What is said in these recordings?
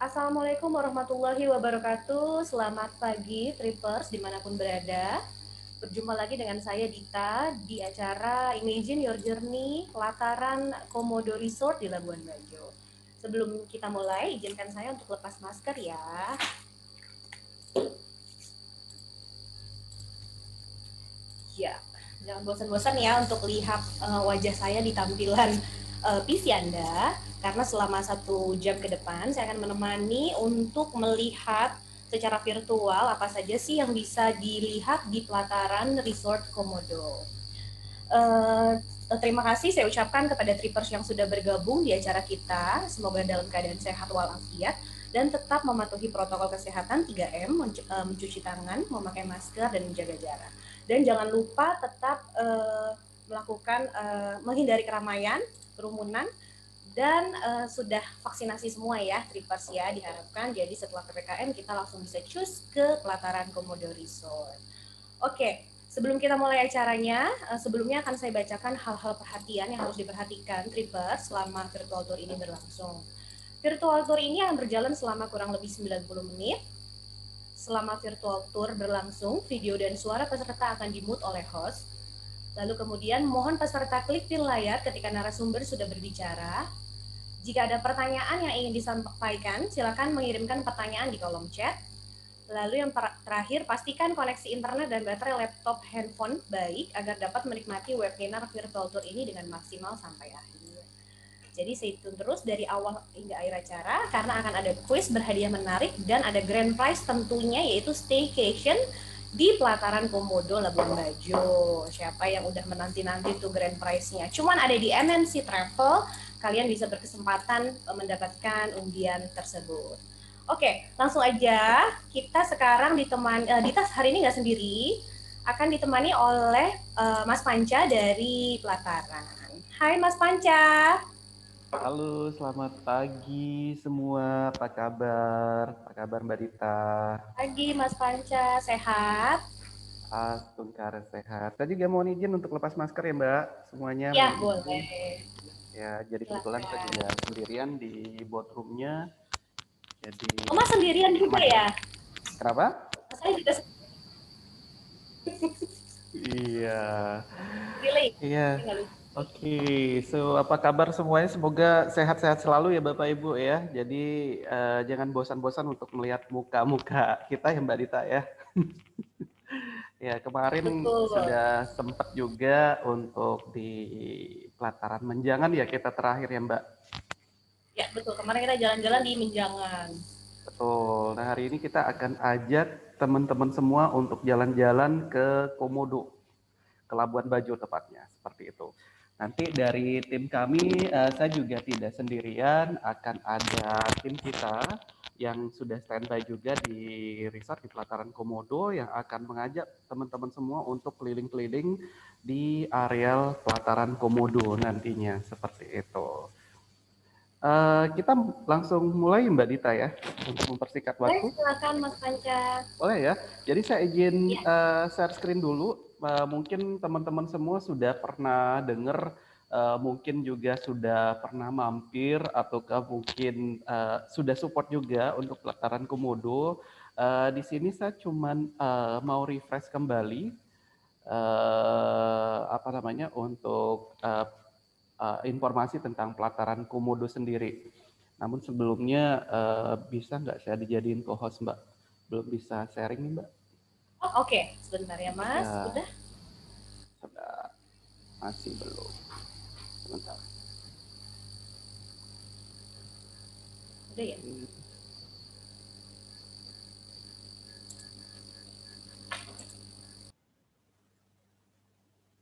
Assalamualaikum warahmatullahi wabarakatuh. Selamat pagi, Trippers, dimanapun berada. Berjumpa lagi dengan saya, Dita, di acara Imagine Your Journey, pelataran Komodo Resort di Labuan Bajo. Sebelum kita mulai, izinkan saya untuk lepas masker ya. Ya, jangan bosan-bosan ya untuk lihat wajah saya di tampilan PC Anda, karena selama 1 jam ke depan saya akan menemani untuk melihat secara virtual apa saja sih yang bisa dilihat di pelataran Resort Komodo. Terima kasih saya ucapkan kepada Trippers yang sudah bergabung di acara kita. Semoga dalam keadaan sehat walafiat dan tetap mematuhi protokol kesehatan 3M, mencuci tangan, memakai masker, dan menjaga jarak. Dan jangan lupa tetap melakukan menghindari keramaian, kerumunan, dan sudah vaksinasi semua ya, Trippers ya, diharapkan. Jadi setelah PPKM kita langsung bisa cus ke pelataran Komodo Resort. Oke, sebelum kita mulai acaranya, sebelumnya akan saya bacakan hal-hal perhatian yang harus diperhatikan Trippers selama virtual tour ini berlangsung. Virtual tour ini akan berjalan selama kurang lebih 90 menit. Selama virtual tour berlangsung, video dan suara peserta akan di-mute oleh host. Lalu kemudian mohon peserta klik pin layar ketika narasumber sudah berbicara. Jika ada pertanyaan yang ingin disampaikan, silakan mengirimkan pertanyaan di kolom chat. Lalu yang terakhir, pastikan koneksi internet dan baterai laptop handphone baik agar dapat menikmati webinar virtual tour ini dengan maksimal sampai akhir. Jadi stay tune terus dari awal hingga akhir acara karena akan ada kuis berhadiah menarik dan ada grand prize tentunya, yaitu staycation di pelataran Komodo Labuan Bajo. Siapa yang udah menanti-nanti tuh grand prize-nya? Cuman ada di MNC Travel, kalian bisa berkesempatan mendapatkan undian tersebut. Oke, langsung aja. Kita sekarang ditemani, Dita hari ini nggak sendiri, akan ditemani oleh Mas Panca dari pelataran. Hai Mas Panca. Halo, selamat pagi semua. Apa kabar? Apa kabar Mbak Dita? Pagi Mas Panca, sehat? Tungkar sehat. Tadi juga mau izin untuk lepas masker ya Mbak. Semuanya Ya, mohon izin. boleh. Ya, jadi kebetulan saya Silakan. juga sendirian di boardroomnya. Jadi Oh, Mas sendirian juga aman ya. ya? Kenapa? Saya juga Iya. relate. Iya. Tinggal Oke, apa kabar semuanya? Semoga sehat-sehat selalu ya Bapak Ibu ya. Jadi jangan bosan-bosan untuk melihat muka-muka kita ya Mbak Dita ya. Ya, kemarin betul. sudah sempat juga untuk di pelataran Menjangan ya kita terakhir ya Mbak. Ya, betul. Kemarin kita jalan-jalan di Menjangan. Betul. Nah, hari ini kita akan ajak teman-teman semua untuk jalan-jalan ke Komodo, ke Labuan Bajo tepatnya, seperti itu. Nanti dari tim kami, saya juga tidak sendirian, akan ada tim kita yang sudah standby juga di resort di pelataran Komodo yang akan mengajak teman-teman semua untuk keliling-keliling di areal pelataran Komodo nantinya, seperti itu. Kita langsung mulai Mbak Dita ya, untuk mempersingkat Baik, waktu. silakan Mas Panca. Boleh ya. Jadi saya izin Ya, share screen dulu. Mungkin teman-teman semua sudah pernah dengar, mungkin juga sudah pernah mampir, ataukah mungkin sudah support juga untuk pelataran Komodo. Di sini saya cuman mau refresh kembali apa namanya untuk informasi tentang pelataran Komodo sendiri. Namun sebelumnya bisa nggak saya dijadiin co-host Mbak? Belum bisa sharing nih Mbak. oh, oke. Sebentar ya Mas. Ya, Udah? sudah masih belum. Sebentar. Udah ya?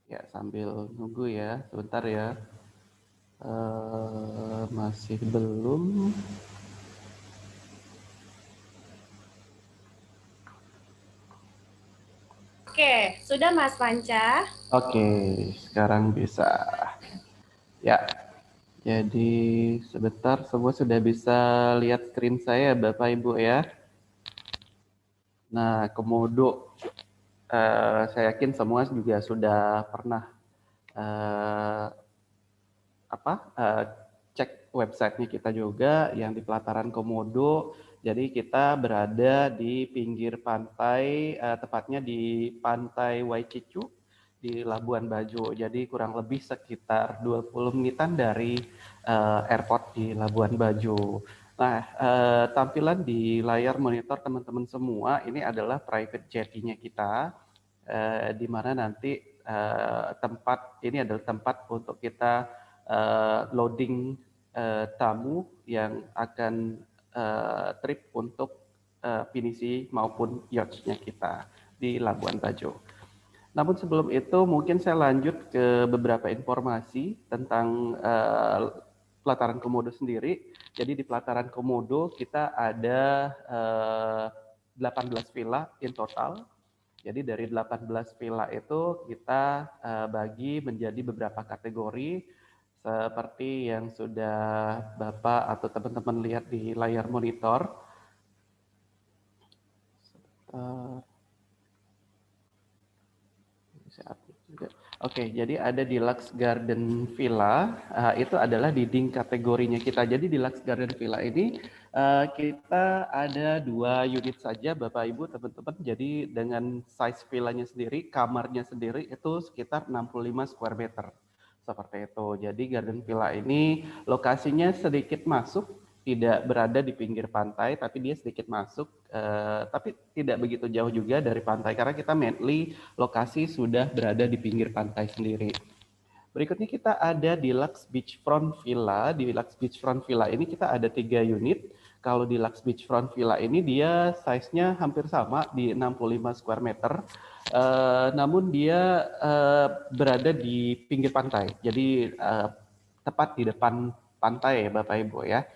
Ya, sambil nunggu ya, sebentar ya. Masih belum. Oke, sudah Mas Panca. Oke, sekarang bisa. Ya, jadi sebentar semua sudah bisa lihat screen saya Bapak Ibu ya. Nah, Komodo, saya yakin semua juga sudah pernah uh, apa cek websitenya kita juga yang di pelataran Komodo. Jadi kita berada di pinggir pantai, tepatnya di Pantai Waicicu di Labuan Bajo. Jadi kurang lebih sekitar 20 menitan dari airport di Labuan Bajo. Nah, tampilan di layar monitor teman-teman semua ini adalah private jetty-nya kita, di mana nanti tempat ini adalah tempat untuk kita loading tamu yang akan trip untuk Pinisi maupun yacht-nya kita di Labuan Bajo. Namun sebelum itu mungkin saya lanjut ke beberapa informasi tentang pelataran Komodo sendiri. Jadi di pelataran Komodo kita ada 18 villa in total. Jadi dari 18 villa itu kita bagi menjadi beberapa kategori seperti yang sudah Bapak atau teman-teman lihat di layar monitor. Oke, jadi ada Deluxe Garden Villa, itu adalah leading kategorinya kita. Jadi Deluxe Garden Villa ini kita ada 2 unit saja Bapak Ibu teman-teman. Jadi dengan size villanya sendiri, kamarnya sendiri itu sekitar 65 square meter. Seperti itu. Jadi Garden Villa ini lokasinya sedikit masuk, tidak berada di pinggir pantai, tapi dia sedikit masuk, tapi tidak begitu jauh juga dari pantai karena kita mainly lokasi sudah berada di pinggir pantai sendiri. Berikutnya kita ada Deluxe Beachfront Villa. Di Deluxe Beachfront Villa ini kita ada 3 unit. Kalau di Deluxe Beachfront Villa ini dia size-nya hampir sama di 65 square meter. Namun dia berada di pinggir pantai. Jadi tepat di depan pantai ya Bapak Ibu ya.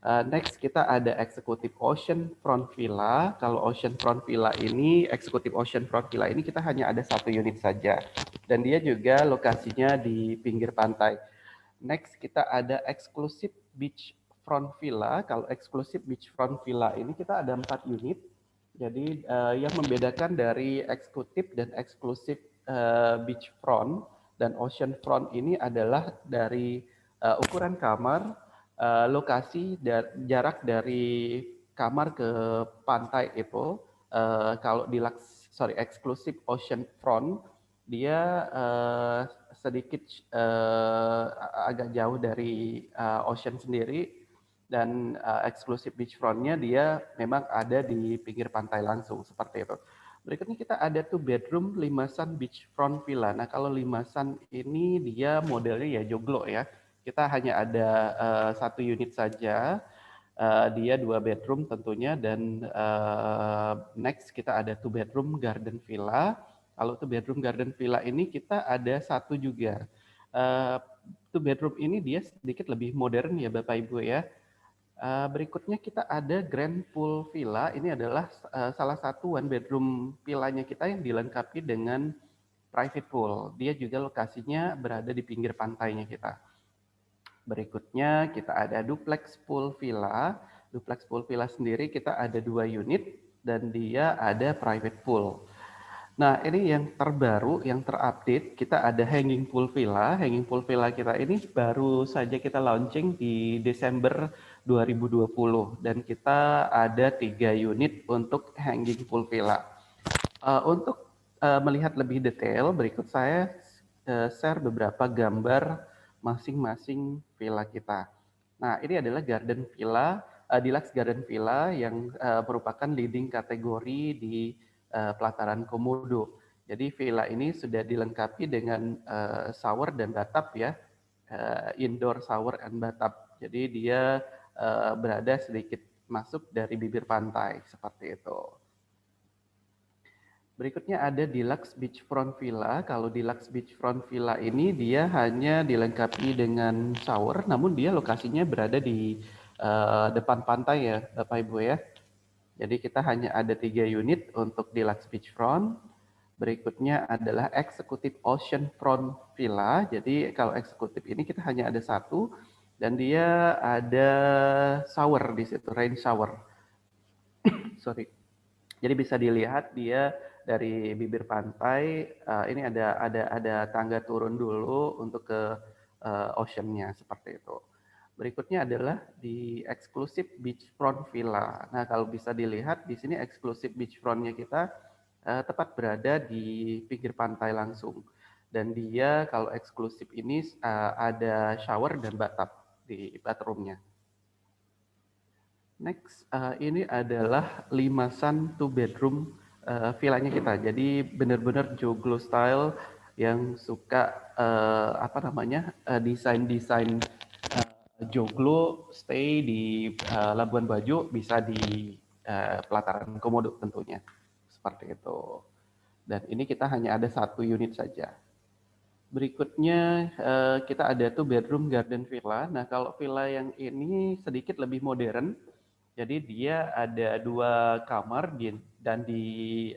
Next kita ada Executive Ocean Front Villa. Kalau Ocean Front Villa ini, Executive Ocean Front Villa ini kita hanya ada 1 unit saja. Dan dia juga lokasinya di pinggir pantai. Next kita ada Exclusive Beach Front Villa. Kalau Exclusive Beach Front Villa ini kita ada 4 unit. Jadi yang membedakan dari Executive dan Exclusive Beach Front dan Ocean Front ini adalah dari ukuran kamar, lokasi jarak dari kamar ke pantai itu. Kalau di Exclusive Ocean Front dia sedikit agak jauh dari ocean sendiri, dan Exclusive Beachfront-nya dia memang ada di pinggir pantai langsung seperti itu. Berikutnya kita ada 2 bedroom Limasan Beachfront Villa. Nah kalau Limasan ini dia modelnya ya joglo ya. Kita hanya ada 1 unit saja. Dia 2 bedroom tentunya, dan next kita ada 2 bedroom Garden Villa. Kalau 2 bedroom Garden Villa ini kita ada 1 juga. 2 bedroom ini dia sedikit lebih modern ya Bapak Ibu ya. Berikutnya kita ada Grand Pool Villa. Ini adalah salah satu 1 bedroom villanya kita yang dilengkapi dengan private pool. Dia juga lokasinya berada di pinggir pantainya kita. Berikutnya kita ada Duplex Pool Villa. Duplex Pool Villa sendiri kita ada 2 unit dan dia ada private pool. Nah ini yang terbaru, yang terupdate, kita ada Hanging Pool Villa. Hanging Pool Villa kita ini baru saja kita launching di Desember 2020 dan kita ada 3 unit untuk Hanging Pool Villa. Untuk melihat lebih detail, berikut saya share beberapa gambar masing-masing villa kita. Nah ini adalah Garden Villa, Deluxe Garden Villa yang merupakan leading kategori di pelataran Komodo. Jadi villa ini sudah dilengkapi dengan shower dan bathtub ya, indoor shower and bathtub. Jadi dia berada sedikit masuk dari bibir pantai seperti itu. Berikutnya ada Deluxe Beachfront Villa. Kalau Deluxe Beachfront Villa ini dia hanya dilengkapi dengan shower, namun dia lokasinya berada di depan pantai ya Bapak Ibu ya. Jadi kita hanya ada 3 unit untuk Deluxe Beachfront. Berikutnya adalah Executive Ocean Front Villa. Jadi kalau eksekutif ini kita hanya ada 1 dan dia ada shower di situ, rain shower. Sorry. Jadi bisa dilihat dia dari bibir pantai. Ini ada tangga turun dulu untuk ke ocean-nya seperti itu. Berikutnya adalah di eksklusif beachfront villa. Nah, kalau bisa dilihat di sini eksklusif beachfrontnya kita tepat berada di pinggir pantai langsung. Dan dia kalau eksklusif ini ada shower dan bathtub di bathroomnya. Next, ini adalah limasan 2 bedroom villanya kita. Jadi benar-benar joglo style yang suka desain-desain joglo stay di Labuan Bajo, bisa di pelataran Komodo tentunya. Seperti itu. Dan ini kita hanya ada 1 unit saja. Berikutnya kita ada tuh bedroom garden villa. Nah, kalau villa yang ini sedikit lebih modern. Jadi dia ada 2 kamar dan di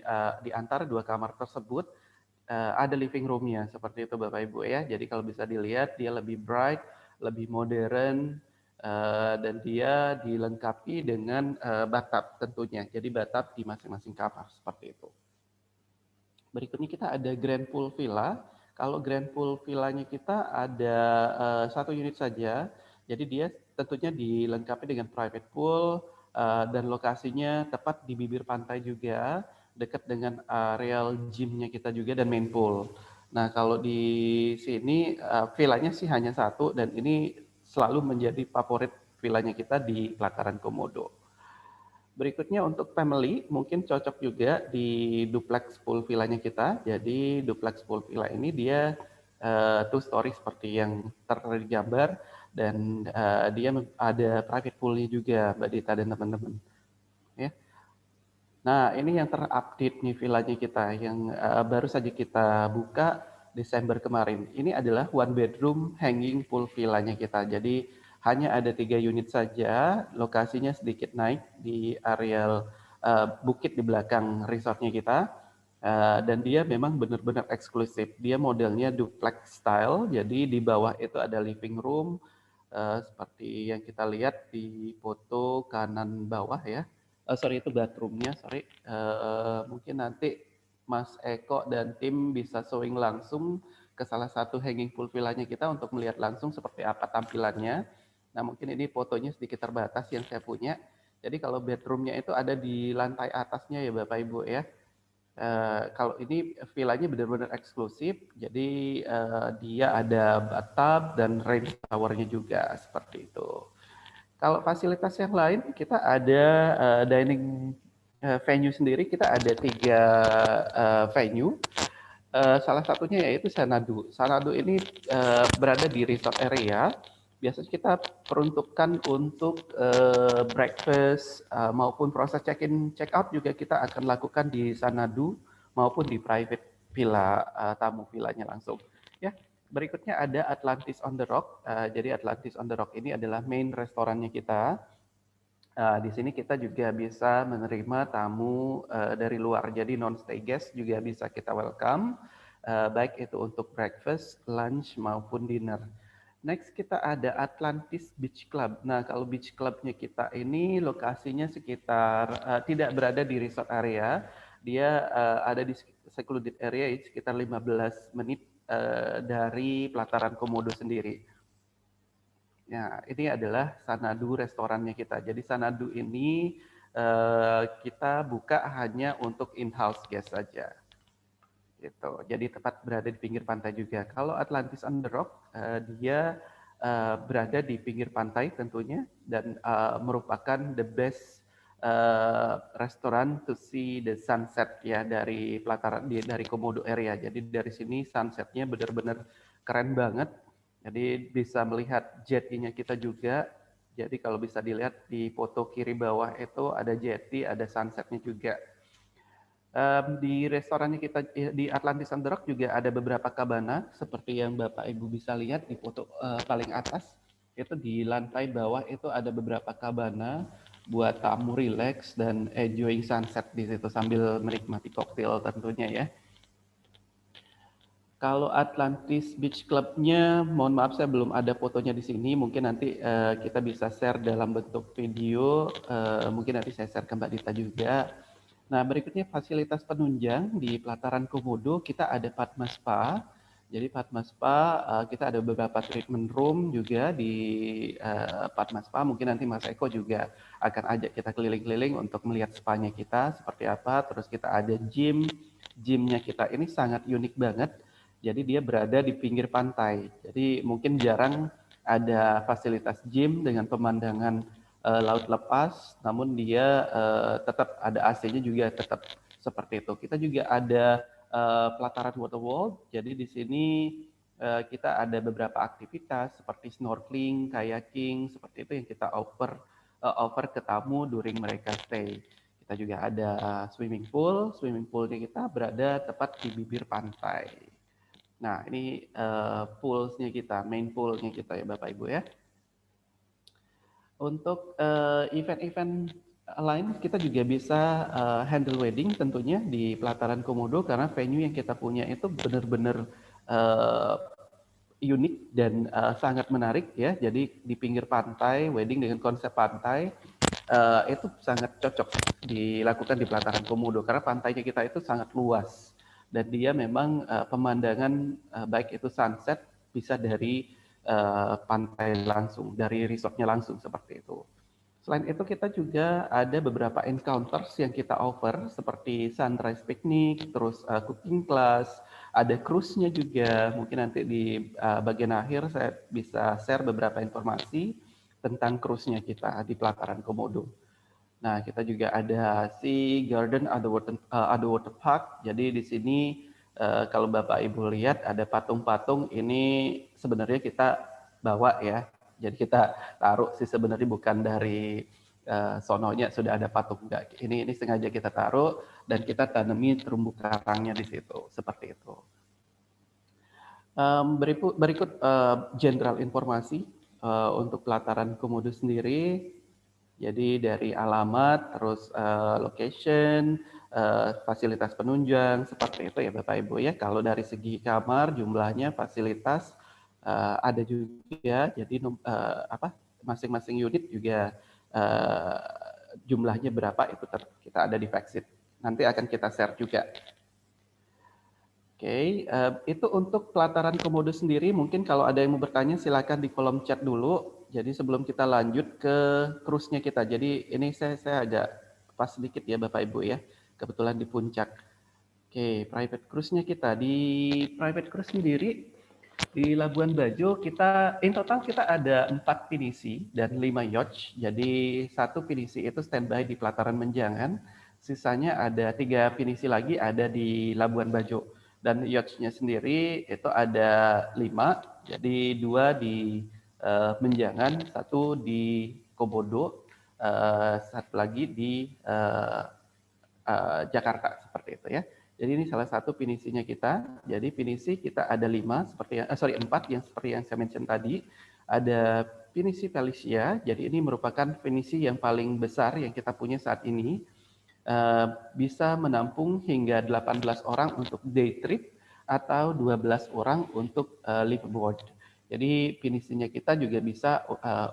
antara 2 kamar tersebut ada living room-nya seperti itu Bapak Ibu ya. Jadi kalau bisa dilihat dia lebih bright, lebih modern, dan dia dilengkapi dengan bathtub tentunya. Jadi bathtub di masing-masing kamar seperti itu. Berikutnya kita ada grand pool villa. Kalau grand pool villanya kita ada 1 unit saja. Jadi dia tentunya dilengkapi dengan private pool dan lokasinya tepat di bibir pantai juga, dekat dengan areal gymnya kita juga dan main pool. Nah, kalau di sini villanya sih hanya 1 dan ini selalu menjadi favorit villanya kita di pelataran Komodo. Berikutnya untuk family mungkin cocok juga di duplex pool villanya kita. Jadi duplex pool villa ini dia 2 story seperti yang tertera di gambar dan dia ada private poolnya juga Mbak Dita dan teman-teman. Ya. Nah ini yang terupdate nih villanya kita yang baru saja kita buka Desember kemarin. Ini adalah 1 bedroom hanging pool villanya kita. Jadi hanya ada 3 unit saja, lokasinya sedikit naik di areal bukit di belakang resortnya kita. Dan dia memang benar-benar eksklusif. Dia modelnya duplex style, jadi di bawah itu ada living room, seperti yang kita lihat di foto kanan bawah ya. Sorry itu bathroomnya, sorry. Mungkin nanti Mas Eko dan tim bisa showing langsung ke salah satu hanging pool villanya kita untuk melihat langsung seperti apa tampilannya. Nah mungkin ini fotonya sedikit terbatas yang saya punya. Jadi kalau bedroomnya itu ada di lantai atasnya ya Bapak Ibu ya. Kalau ini villanya benar-benar eksklusif, jadi dia ada bathtub dan rain showernya juga seperti itu. Kalau fasilitas yang lain kita ada dining venue sendiri, kita ada 3 venue. Salah satunya yaitu Sanadu. Sanadu ini berada di resort area. Biasanya kita peruntukkan untuk breakfast maupun proses check-in, check-out juga kita akan lakukan di Sanadu maupun di private villa, tamu villanya langsung. Ya, berikutnya ada Atlantis on the Rock. Jadi Atlantis on the Rock ini adalah main restorannya kita. Di sini kita juga bisa menerima tamu dari luar, jadi non-stay guest juga bisa kita welcome, baik itu untuk breakfast, lunch, maupun dinner. Next kita ada Atlantis Beach Club. Nah kalau beach clubnya kita ini lokasinya sekitar tidak berada di resort area, dia ada di secluded area sekitar 15 menit dari pelataran Komodo sendiri. Ya, ini adalah Sanadu restorannya kita. Jadi Sanadu ini kita buka hanya untuk in-house guest saja. Gitu. Jadi tepat berada di pinggir pantai juga. Kalau Atlantis on the Rock, dia berada di pinggir pantai tentunya dan merupakan the best restoran to see the sunset ya dari pelataran dari Komodo area. Jadi dari sini sunsetnya benar-benar keren banget. Jadi bisa melihat jetty-nya kita juga. Jadi kalau bisa dilihat di foto kiri bawah itu ada jetty, ada sunsetnya juga. Di restorannya kita di Atlantis on the Rock juga ada beberapa cabana seperti yang Bapak Ibu bisa lihat di foto paling atas. Itu di lantai bawah itu ada beberapa cabana buat tamu relax dan enjoying sunset di situ sambil menikmati koktail tentunya ya. Kalau Atlantis Beach Club-nya, mohon maaf saya belum ada fotonya di sini. Mungkin nanti kita bisa share dalam bentuk video. Mungkin nanti saya share ke Mbak Dita juga. Nah, berikutnya fasilitas penunjang di pelataran Komodo, kita ada Padma Spa. Jadi Padma Spa kita ada beberapa treatment room juga di Padma Spa. Mungkin nanti Mas Eko juga akan ajak kita keliling-keliling untuk melihat spa-nya kita seperti apa. Terus kita ada gym. Gymnya kita ini sangat unik banget. Jadi dia berada di pinggir pantai. Jadi mungkin jarang ada fasilitas gym dengan pemandangan laut lepas, namun dia tetap ada AC-nya juga tetap seperti itu. Kita juga ada pelataran waterworld. Jadi di sini kita ada beberapa aktivitas seperti snorkeling, kayaking, seperti itu yang kita offer ke tamu during mereka stay. Kita juga ada swimming pool. Swimming poolnya kita berada tepat di bibir pantai. Nah, ini poolsnya kita, main poolnya kita ya Bapak Ibu ya. Untuk event-event lain kita juga bisa handle wedding tentunya di Pelataran Komodo karena venue yang kita punya itu benar-benar unik dan sangat menarik ya. Jadi di pinggir pantai, wedding dengan konsep pantai itu sangat cocok dilakukan di Pelataran Komodo karena pantainya kita itu sangat luas dan dia memang pemandangan baik itu sunset bisa dari pantai langsung, dari resortnya langsung seperti itu. Selain itu kita juga ada beberapa encounters yang kita offer seperti sunrise picnic, terus cooking class, ada cruise-nya juga. Mungkin nanti di bagian akhir saya bisa share beberapa informasi tentang cruise-nya kita di Pelataran Komodo. Nah, kita juga ada Sea Garden Underwater Park. Jadi di sini kalau Bapak Ibu lihat ada patung-patung ini sebenarnya kita bawa ya. Jadi kita taruh sih sebenarnya bukan dari sononya sudah ada patung enggak. Ini sengaja kita taruh dan kita tanami terumbu karangnya di situ seperti itu. Berikut general informasi untuk pelataran Komodo sendiri. Jadi dari alamat, terus location, fasilitas penunjang seperti itu ya Bapak Ibu ya. Kalau dari segi kamar jumlahnya fasilitas ada juga. Jadi masing-masing unit juga jumlahnya berapa itu kita ada di Factsheet. Nanti akan kita share juga. Oke, itu untuk pelataran Komodo sendiri. Mungkin kalau ada yang mau bertanya silakan di kolom chat dulu. Jadi sebelum kita lanjut ke cruise-nya kita. Jadi ini saya agak pas sedikit ya Bapak Ibu ya. Kebetulan di puncak. Oke, private cruise-nya kita. Di private cruise sendiri di Labuan Bajo kita in total kita ada 4 pinisi dan 5 yacht. Jadi satu pinisi itu standby di pelataran Menjangan. Sisanya ada 3 pinisi lagi ada di Labuan Bajo. Dan yachtnya sendiri itu ada 5, jadi 2 di Menjangan, 1 di Komodo, 1 lagi di Jakarta seperti itu ya. Jadi ini salah satu pinisinya kita. Jadi pinisi kita ada 5 seperti 4 yang seperti yang saya mention tadi. Ada pinisi Felicia. Jadi ini merupakan pinisi yang paling besar yang kita punya saat ini. Bisa menampung hingga 18 orang untuk day trip atau 12 orang untuk liveaboard. Jadi pinisinya kita juga bisa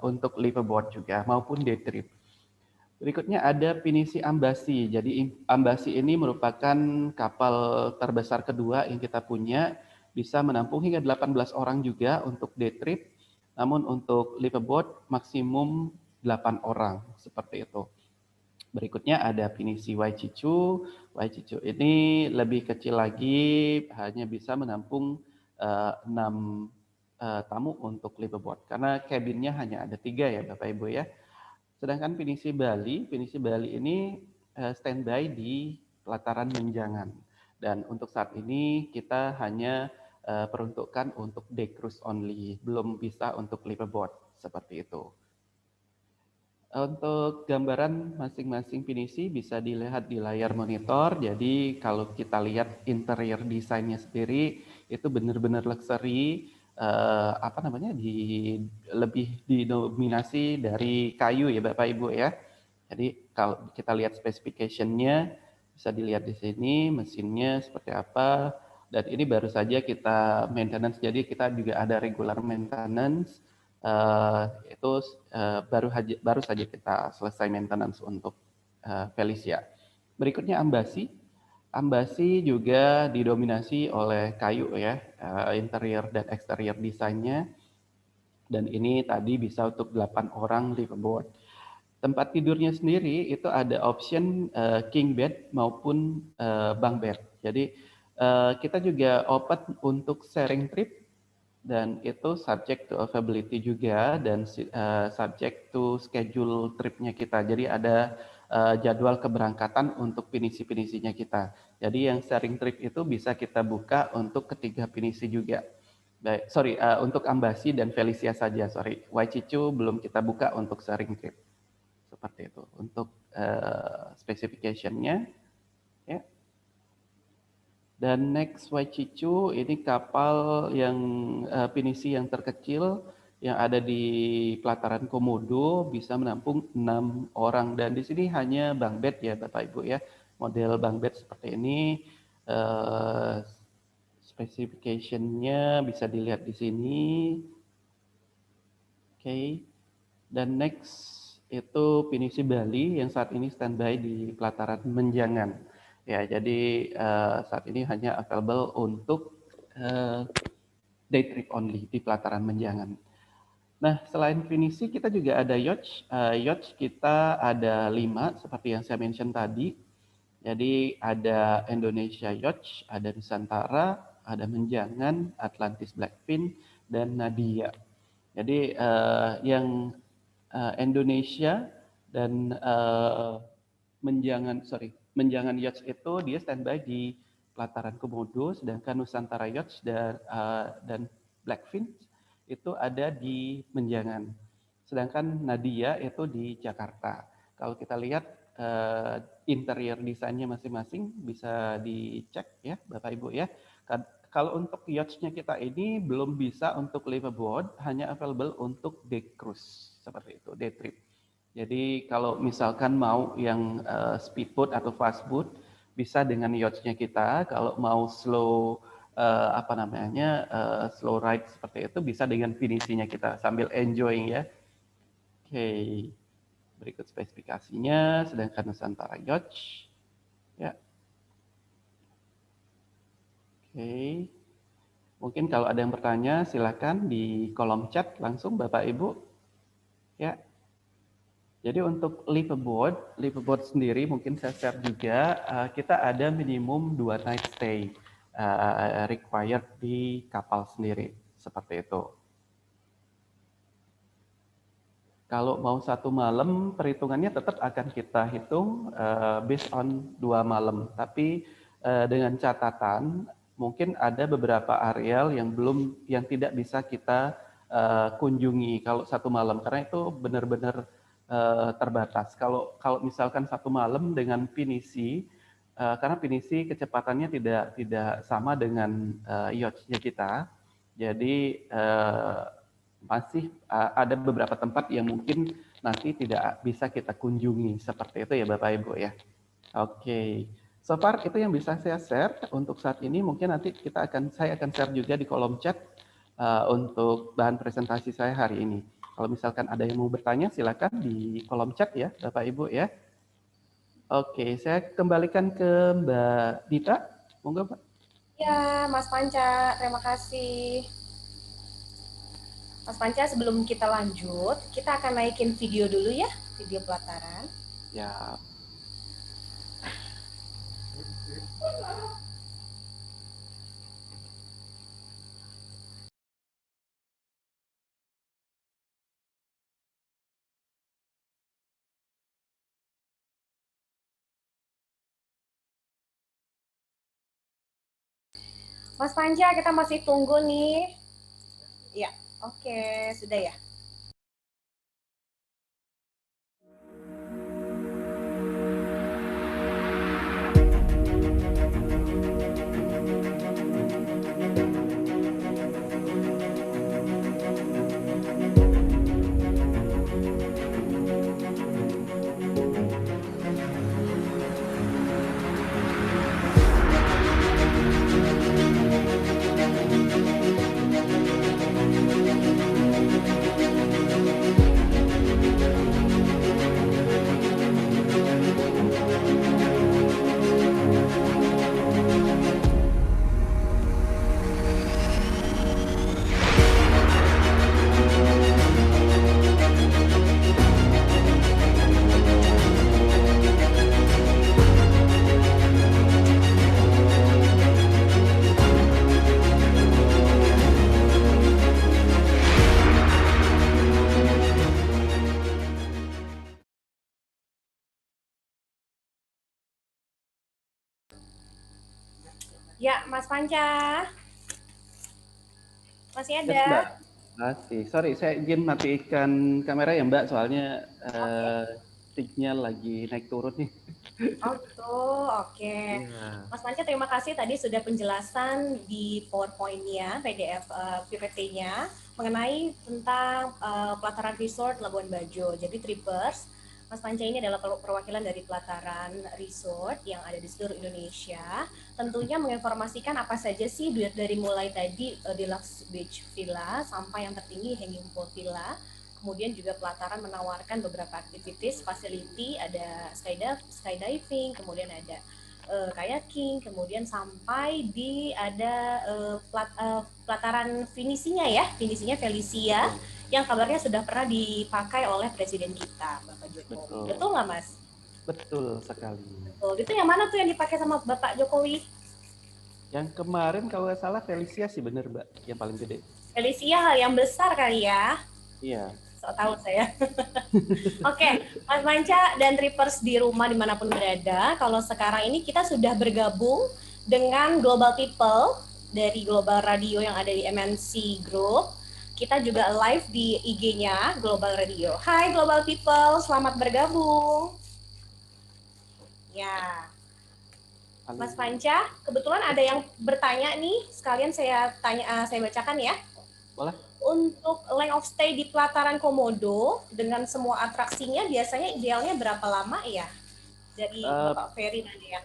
untuk liveaboard juga maupun day trip. Berikutnya ada pinisi Ambasi. Jadi Ambasi ini merupakan kapal terbesar kedua yang kita punya, bisa menampung hingga 18 orang juga untuk day trip. Namun untuk liveaboard maksimum 8 orang seperti itu. Berikutnya ada pinisi Waichichu. Waichichu ini lebih kecil lagi, hanya bisa menampung 6 tamu untuk liveaboard. Karena cabinnya hanya ada 3 ya Bapak Ibu ya. Sedangkan pinisi Bali ini standby di pelataran Menjangan. Dan untuk saat ini kita hanya peruntukkan untuk day cruise only, belum bisa untuk liveaboard seperti itu. Untuk gambaran masing-masing pinisi bisa dilihat di layar monitor. Jadi kalau kita lihat interior desainnya sendiri itu benar-benar luxury, lebih didominasi dari kayu ya Bapak Ibu ya. Jadi kalau kita lihat specification-nya bisa dilihat di sini mesinnya seperti apa, dan ini baru saja kita maintenance, jadi kita juga ada regular maintenance. Itu baru saja kita selesai maintenance untuk Felicia. Berikutnya Ambasi. Ambasi juga didominasi oleh kayu ya, interior dan eksterior desainnya. Dan ini tadi bisa untuk 8 orang liveaboard. Tempat tidurnya sendiri itu ada option king bed maupun bunk bed. Jadi kita juga open untuk sharing trip dan itu subject to availability juga dan subject to schedule tripnya kita. Jadi ada jadwal keberangkatan untuk pinisi-pinisinya kita. Jadi yang sharing trip itu bisa kita buka untuk ketiga pinisi juga. Baik, sorry, untuk Ambasi dan Felicia saja, sorry. Waicicu belum kita buka untuk sharing trip. Seperti itu. Untuk specification-nya, ya. Dan next Waicicu ini kapal yang pinisi yang terkecil yang ada di pelataran Komodo bisa menampung 6 orang dan di sini hanya bunk bed ya Bapak Ibu ya. Model bunk bed seperti ini specification-nya bisa dilihat di sini. Oke. Dan next itu pinisi Bali yang saat ini standby di pelataran Menjangan. Ya, jadi saat ini hanya available untuk day trip only di pelataran Menjangan. Nah, selain pinisi kita juga ada yacht. Yacht kita ada 5 seperti yang saya mention tadi. Jadi ada Indonesia Yacht, ada Nusantara, ada Menjangan, Atlantis Blackfin, dan Nadia. Jadi yang Indonesia dan Menjangan Yacht itu dia standby di pelataran Komodo, sedangkan Nusantara Yacht dan Blackfin itu ada di Menjangan. Sedangkan Nadia itu di Jakarta. Kalau kita lihat interior desainnya masing-masing bisa dicek ya Bapak Ibu ya. Kalau untuk yachts-nya kita ini belum bisa untuk liveaboard, hanya available untuk day cruise seperti itu, day trip. Jadi kalau misalkan mau yang speedboat atau fastboat bisa dengan yachts-nya kita. Kalau mau slow slow ride seperti itu bisa dengan finisinya kita sambil enjoying ya. Oke, berikut spesifikasinya. Sedangkan Nusantara Yacht, ya. Oke, mungkin kalau ada yang bertanya silakan di kolom chat langsung Bapak Ibu. Ya. Jadi untuk liveaboard sendiri mungkin saya share juga kita ada minimum 2 night stay required di kapal sendiri seperti itu. Kalau mau 1 malam perhitungannya tetap akan kita hitung based on 2 malam, tapi dengan catatan mungkin ada beberapa areal yang tidak bisa kita kunjungi kalau 1 malam karena itu benar-benar terbatas. Kalau misalkan 1 malam dengan pinisi, karena pinisi kecepatannya tidak sama dengan yacht-nya kita, jadi masih ada beberapa tempat yang mungkin nanti tidak bisa kita kunjungi seperti itu ya Bapak Ibu ya. Oke. So far itu yang bisa saya share untuk saat ini. Mungkin nanti saya akan share juga di kolom chat untuk bahan presentasi saya hari ini. Kalau misalkan ada yang mau bertanya, silakan di kolom chat ya, Bapak Ibu ya. Oke, saya kembalikan ke Mbak Dita. Monggo, Pak. Ya, Mas Panca, terima kasih. Mas Panca, sebelum kita lanjut, kita akan naikin video dulu ya, video pelataran. Ya. Mas Panca, kita masih tunggu nih. Ya, oke, sudah ya. Ya, Mas Panca, masih Yes, ada? Mbak. Masih. Sorry, saya izin matikan kamera ya, Mbak. Soalnya Oke. signal lagi naik turun nih. Oh gitu, oke. Iya. Mas Panca, terima kasih tadi sudah penjelasan di PowerPoint-nya, PDF PPT-nya mengenai tentang pelataran resort Labuan Bajo. Jadi Trippers, Mas Panca ini adalah perwakilan dari pelataran resort yang ada di seluruh Indonesia. Tentunya menginformasikan apa saja sih dari mulai tadi Deluxe Beach Villa sampai yang tertinggi Hanging Pool Villa. Kemudian juga pelataran menawarkan beberapa aktivitas, facility, ada skydiving, kemudian ada kayaking, kemudian sampai di ada pelataran finisinya ya, finisinya Felicia, Betul. yang kabarnya sudah pernah dipakai oleh Presiden kita, Bapak Jokowi. Betul. Betul nggak, Mas? Betul sekali. Betul. Itu yang mana tuh yang dipakai sama Bapak Jokowi? Yang kemarin kalau nggak salah Felicia sih bener, Mbak, yang paling gede. Felicia yang besar kali ya. Iya. So tahu saya. Oke, Mas Manca dan Trippers di rumah dimanapun berada, kalau sekarang ini kita sudah bergabung dengan Global People dari Global Radio yang ada di MNC Group. Kita juga live di IG-nya Global Radio. Hai Global People, selamat bergabung. Ya, Halo. Mas Panca, kebetulan ada yang bertanya nih, sekalian saya tanya, saya bacakan ya. Boleh? Untuk length of stay di pelataran Komodo dengan semua atraksinya biasanya idealnya berapa lama ya? Dari Uh, Bapak Ferry tadi ya.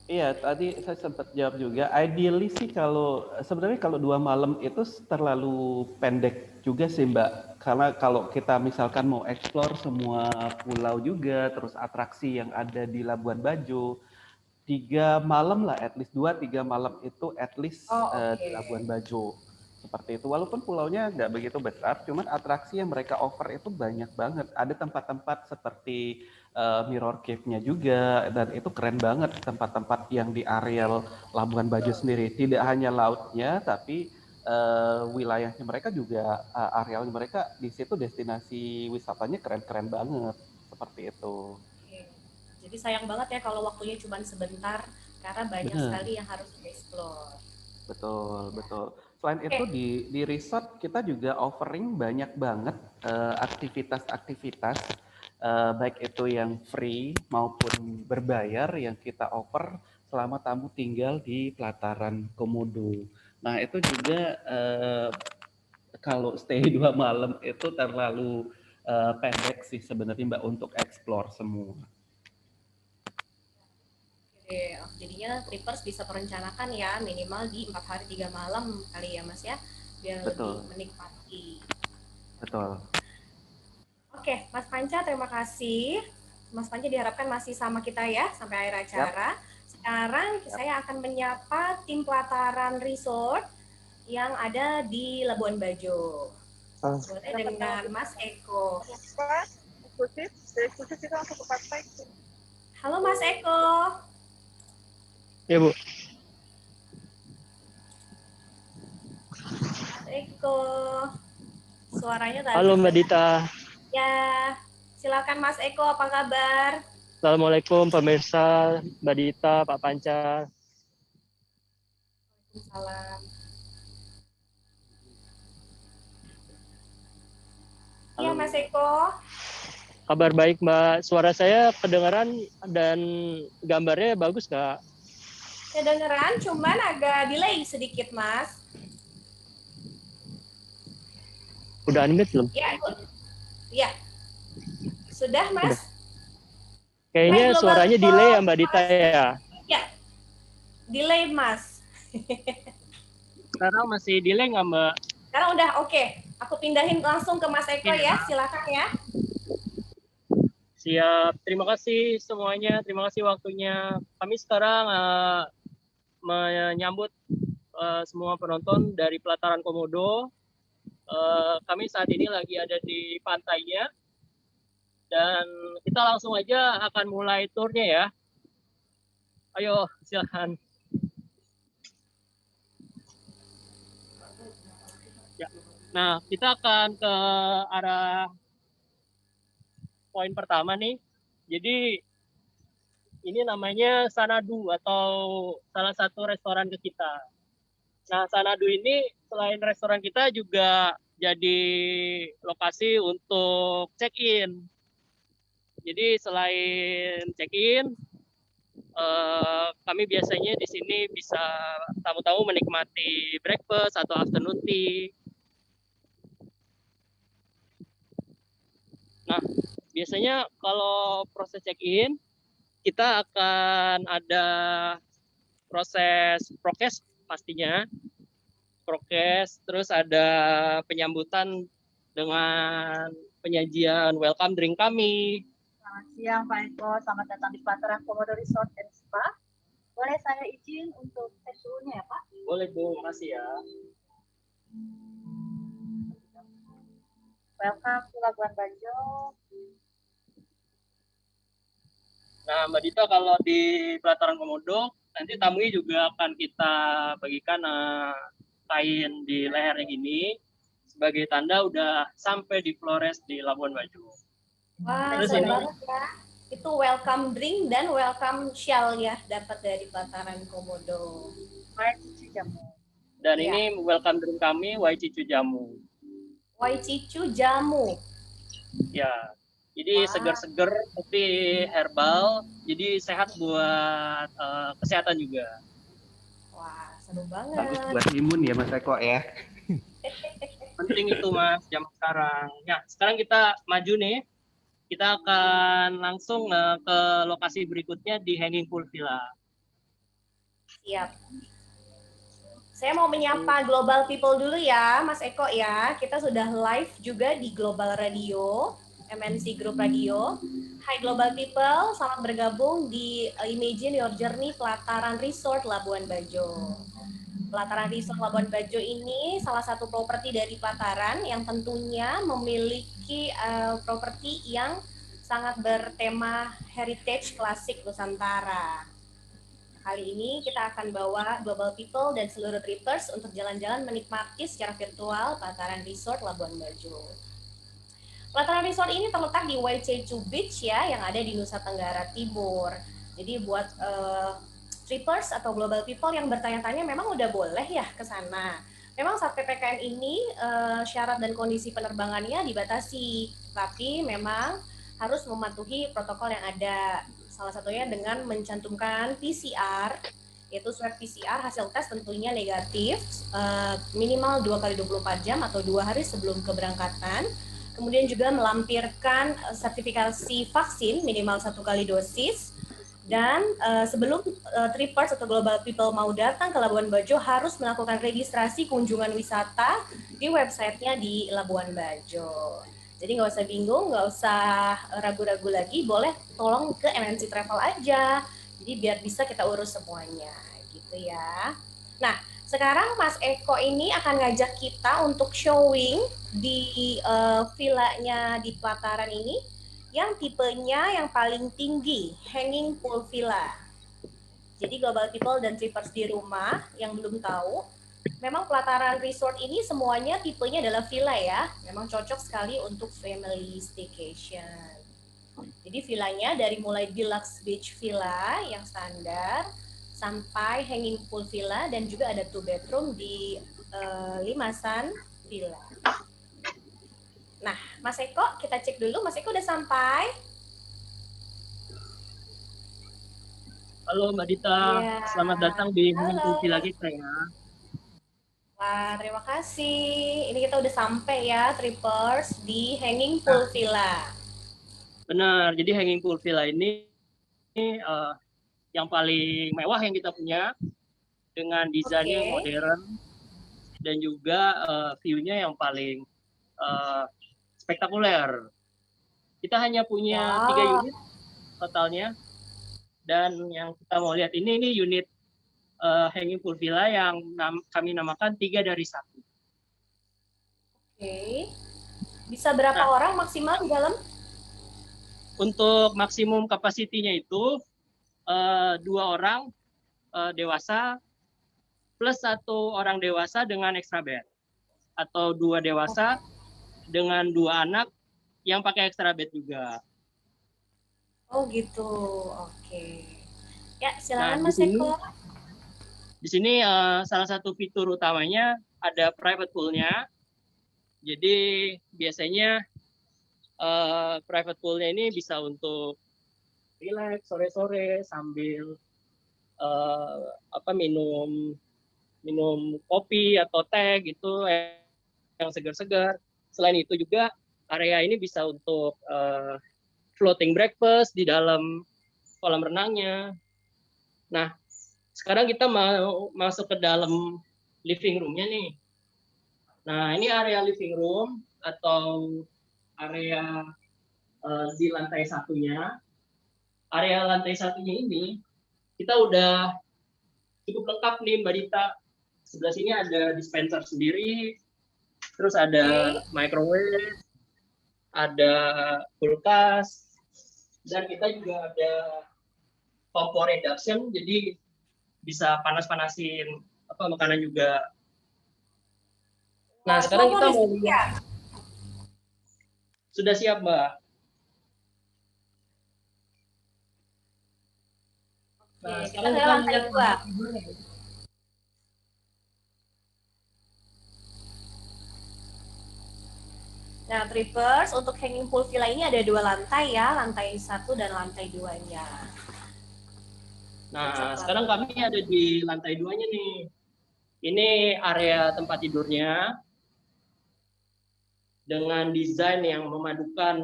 Iya, tadi saya sempat jawab juga. Ideally sih kalau sebenarnya kalau 2 malam itu terlalu pendek juga sih Mbak. Karena kalau kita misalkan mau explore semua pulau juga, terus atraksi yang ada di Labuan Bajo, 3 malam lah, at least 2-3 malam itu at least Oh di oke. Labuan Bajo. Seperti itu. Walaupun pulaunya nggak begitu besar, cuman atraksi yang mereka offer itu banyak banget. Ada tempat-tempat seperti Mirror Cave-nya juga, dan itu keren banget tempat-tempat yang di areal Labuan Bajo sendiri. Tidak hanya lautnya, tapi wilayahnya mereka juga, arealnya mereka di situ destinasi wisatanya keren-keren banget. Seperti itu. Oke. Jadi sayang banget ya kalau waktunya cuma sebentar karena banyak Bener. sekali yang harus dieksplor. Betul, betul. Selain itu Oke. di resort kita juga offering banyak banget aktivitas-aktivitas baik itu yang free maupun berbayar yang kita offer selama tamu tinggal di pelataran Komodo. Nah, itu juga kalau stay 2 malam itu terlalu pendek sih sebenarnya Mbak untuk explore semua. Oke, jadinya trippers bisa merencanakan ya minimal di 4 hari 3 malam kali ya Mas ya, biar lebih Betul, menikmati. betul. Oke, Mas Panca terima kasih. Mas Panca diharapkan masih sama kita ya sampai akhir Yap, acara. Sekarang yap. saya akan menyapa tim pelataran resort yang ada di Labuan Bajo. Ah. Boleh dengan Mas Eko. Eksklusif kita langsung ke partai. Halo Mas Eko. Ya Bu. Mas Eko. Suaranya tadi. Halo Mbak Dita. Ya, silakan Mas Eko, apa kabar? Assalamualaikum pemirsa, Mbak Dita, Pak Panca. Salam. Iya Halo. Mas Eko. Kabar baik Mbak. Suara saya kedengaran dan gambarnya bagus nggak? Kedengeran, cuman agak delay sedikit Mas. Udah unmute belum? Ya, ya. Sudah Udah. Mas? Hai Kayaknya Global suaranya delay People. ya Mbak Dita ya. Ya, delay Mas. Sekarang masih delay nggak Mbak? Sekarang udah oke. Aku pindahin langsung ke Mas Eko ya, silakan ya. Siap. Terima kasih semuanya. Terima kasih waktunya. Kami sekarang menyambut semua penonton dari pelataran Komodo. Kami saat ini lagi ada di pantainya dan kita langsung aja akan mulai turnya ya. Ayo silahkan. Ya. Nah kita akan ke arah poin pertama nih. Jadi Ini namanya Sanadu atau salah satu restoran ke kita. Nah, Sanadu ini selain restoran kita juga jadi lokasi untuk check-in. Jadi selain check-in, kami biasanya di sini bisa tamu-tamu menikmati breakfast atau afternoon tea. Nah, biasanya kalau proses check-in, kita akan ada proses prokes pastinya. Prokes, terus ada penyambutan dengan penyajian welcome drink kami. Selamat siang Pak Eko, selamat datang di Pelataran Komodo Resort and Spa. Boleh saya izin untuk tes suhunya ya Pak? Boleh Bu, makasih ya. Welcome to Labuan Bajo. Nah, Mbak Dita, kalau di Pelataran Komodo, nanti tamunya juga akan kita bagikan kain di lehernya gini sebagai tanda udah sampai di Flores di Labuan Bajo. Wah, Terus seru ini banget ya. Itu welcome drink dan welcome shell ya dapat dari Pelataran Komodo. Cicu jamu. dan Iya. ini welcome drink kami Waichichu Jamu. Waichichu jamu. Ya. Jadi Wah. seger-seger tapi herbal, jadi sehat buat kesehatan juga. Wah, seru banget. Bagus buat imun ya Mas Eko ya. Penting itu Mas, zaman sekarang. Ya, sekarang kita maju nih. Kita akan langsung ke lokasi berikutnya di Hanging Pool Villa. Siap. Saya mau menyapa Global People dulu ya, Mas Eko ya. Kita sudah live juga di Global Radio, MNC Group Radio. Hai Global People, selamat bergabung di Imagine Your Journey Pelataran Resort Labuan Bajo. Pelataran Resort Labuan Bajo ini salah satu properti dari Pelataran yang tentunya memiliki properti yang sangat bertema heritage klasik Nusantara. Kali ini kita akan bawa Global People dan seluruh trippers untuk jalan-jalan menikmati secara virtual Pelataran Resort Labuan Bajo. Pelataran Resort ini terletak di Waichichu Beach ya, yang ada di Nusa Tenggara Timur. Jadi buat trippers atau Global People yang bertanya-tanya memang udah boleh ya ke sana. Memang saat PPKM ini syarat dan kondisi penerbangannya dibatasi, tapi memang harus mematuhi protokol yang ada. Salah satunya dengan mencantumkan PCR, yaitu swab PCR hasil tes tentunya negatif, minimal 2 kali 24 jam atau 2 hari sebelum keberangkatan. Kemudian juga melampirkan sertifikasi vaksin minimal 1 kali dosis. Dan sebelum trippers atau Global People mau datang ke Labuan Bajo harus melakukan registrasi kunjungan wisata di websitenya di Labuan Bajo. Jadi nggak usah bingung, nggak usah ragu-ragu lagi, boleh tolong ke MNC Travel aja. Jadi biar bisa kita urus semuanya, gitu ya. Nah, sekarang Mas Eko ini akan ngajak kita untuk showing di villanya di Pelataran ini, yang tipenya yang paling tinggi, Hanging Pool Villa. Jadi Global People dan trippers di rumah yang belum tahu, memang Pelataran Resort ini semuanya tipenya adalah villa ya. Memang cocok sekali untuk family staycation. Jadi villanya dari mulai deluxe beach villa yang standar sampai hanging pool villa dan juga ada 2 bedroom di Limasan Villa. Nah, Mas Eko, kita cek dulu. Mas Eko udah sampai? Halo Mbak Dita, selamat datang di Hanging Pool Villa kita ya. Wah, terima kasih. Ini kita udah sampai ya, trippers, di Hanging Pool Villa. Benar, jadi Hanging Pool Villa ini yang paling mewah yang kita punya, dengan desainnya yang modern dan juga view-nya yang paling spektakuler. Kita hanya punya 3 unit totalnya, dan yang kita mau lihat ini unit Hanging Pool Villa yang kami namakan 3 dari 1. Oke. Bisa berapa orang maksimal di dalam? Untuk maksimum kapasitinya itu 2 orang dewasa plus 1 orang dewasa dengan extra bed, atau 2 dewasa dengan 2 anak yang pakai extra bed juga. Oh gitu, oke. Ya, Nah, silakan di Mas sini Eko. salah satu fitur utamanya ada private pool-nya. Jadi biasanya private pool-nya ini bisa untuk relax sore-sore sambil minum kopi atau teh gitu yang segar-segar. Selain itu juga area ini bisa untuk floating breakfast di dalam kolam renangnya. Nah, sekarang kita mau masuk ke dalam living room-nya nih. Nah, ini area living room atau area di lantai satunya. Area lantai satunya ini kita udah cukup lengkap nih Mbak Dita. Sebelah sini ada dispenser sendiri, terus ada microwave, ada kulkas, dan kita juga ada kompor induction, jadi bisa panas-panasin makanan juga. Nah, sekarang kita mau lihat. Sudah siap, Mbak. Nah, sekarang kita lantai lihat 2. Nah, Trippers, untuk hanging pool villa ini ada 2 lantai ya, lantai 1 dan lantai 2-nya. Nah, sekarang kami ada di lantai 2-nya nih. Ini area tempat tidurnya dengan desain yang memadukan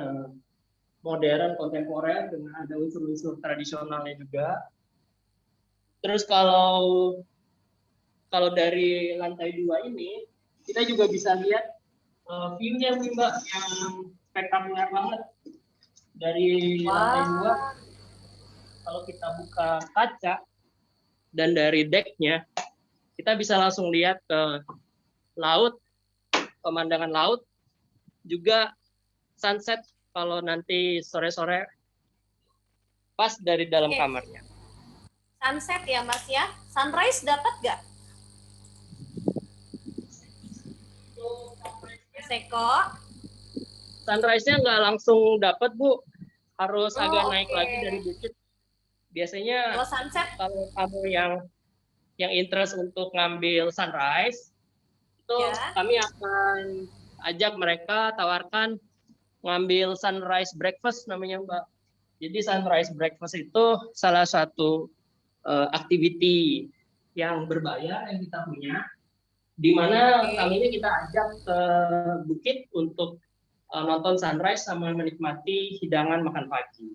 modern, kontemporer, dengan ada unsur-unsur tradisionalnya juga. Terus kalau dari lantai 2 ini, kita juga bisa lihat view-nya nih Mbak, yang spektakuler banget. Dari lantai 2, kalau kita buka kaca, dan dari deck-nya, kita bisa langsung lihat ke laut, pemandangan laut, juga sunset kalau nanti sore-sore pas dari dalam kamarnya. Sunset ya Mas ya? Sunrise dapat nggak? Seko? Sunrise-nya nggak langsung dapat Bu, harus agak naik lagi dari bukit. Biasanya kalau sunset, kalau kamu yang interest untuk ngambil sunrise, itu kami akan ajak mereka, tawarkan ngambil sunrise breakfast namanya Mbak. Jadi sunrise breakfast itu salah satu activity yang berbayar yang kita punya, di mana kami ini kita ajak ke bukit untuk nonton sunrise sama menikmati hidangan makan pagi.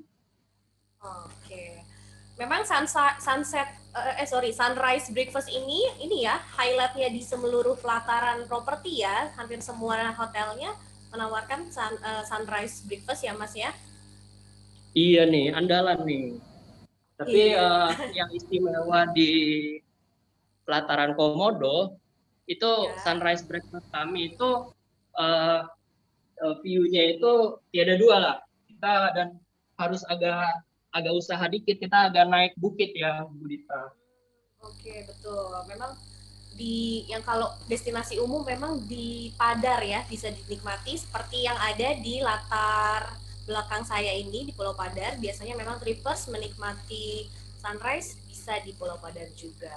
Memang sunrise breakfast ini ya highlightnya di seluruh pelataran properti ya, hampir semua hotelnya menawarkan sunrise breakfast ya Mas ya. Iya nih, andalan nih. Tapi yang istimewa di pelataran Komodo itu sunrise breakfast kami itu view-nya itu tiada dua lah. Kita dan harus agak usaha dikit, kita agak naik bukit ya Bu Dita. Oke, betul. Memang yang kalau destinasi umum memang di Padar ya bisa dinikmati seperti yang ada di latar belakang saya ini di Pulau Padar. Biasanya memang trippers menikmati sunrise bisa di Pulau Padar juga.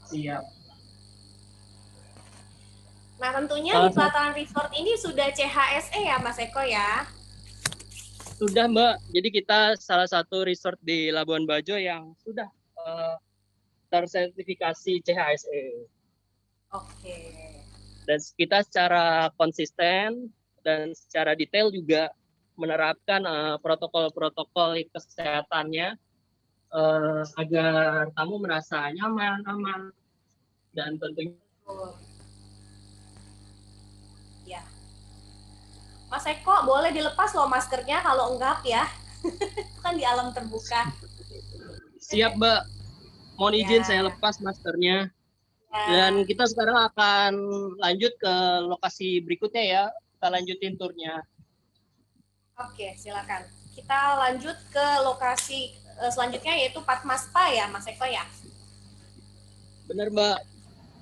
Siap. Nah, tentunya di pelataran resort ini sudah CHSE ya Mas Eko ya? Sudah Mbak, jadi kita salah satu resort di Labuan Bajo yang sudah tersertifikasi CHSE. Oke. Dan kita secara konsisten dan secara detail juga menerapkan protokol-protokol kesehatannya agar tamu merasa nyaman, aman, dan tentunya. Ya. Mas Eko, boleh dilepas loh maskernya kalau enggak ya. Itu kan di alam terbuka. Siap, Mbak. Mohon izin saya lepas maskernya. Dan kita sekarang akan lanjut ke lokasi berikutnya ya. Kita lanjutin turnya. Oke, silakan. Kita lanjut ke lokasi selanjutnya yaitu Padma Spa ya, Mas Eko ya? Benar, Mbak.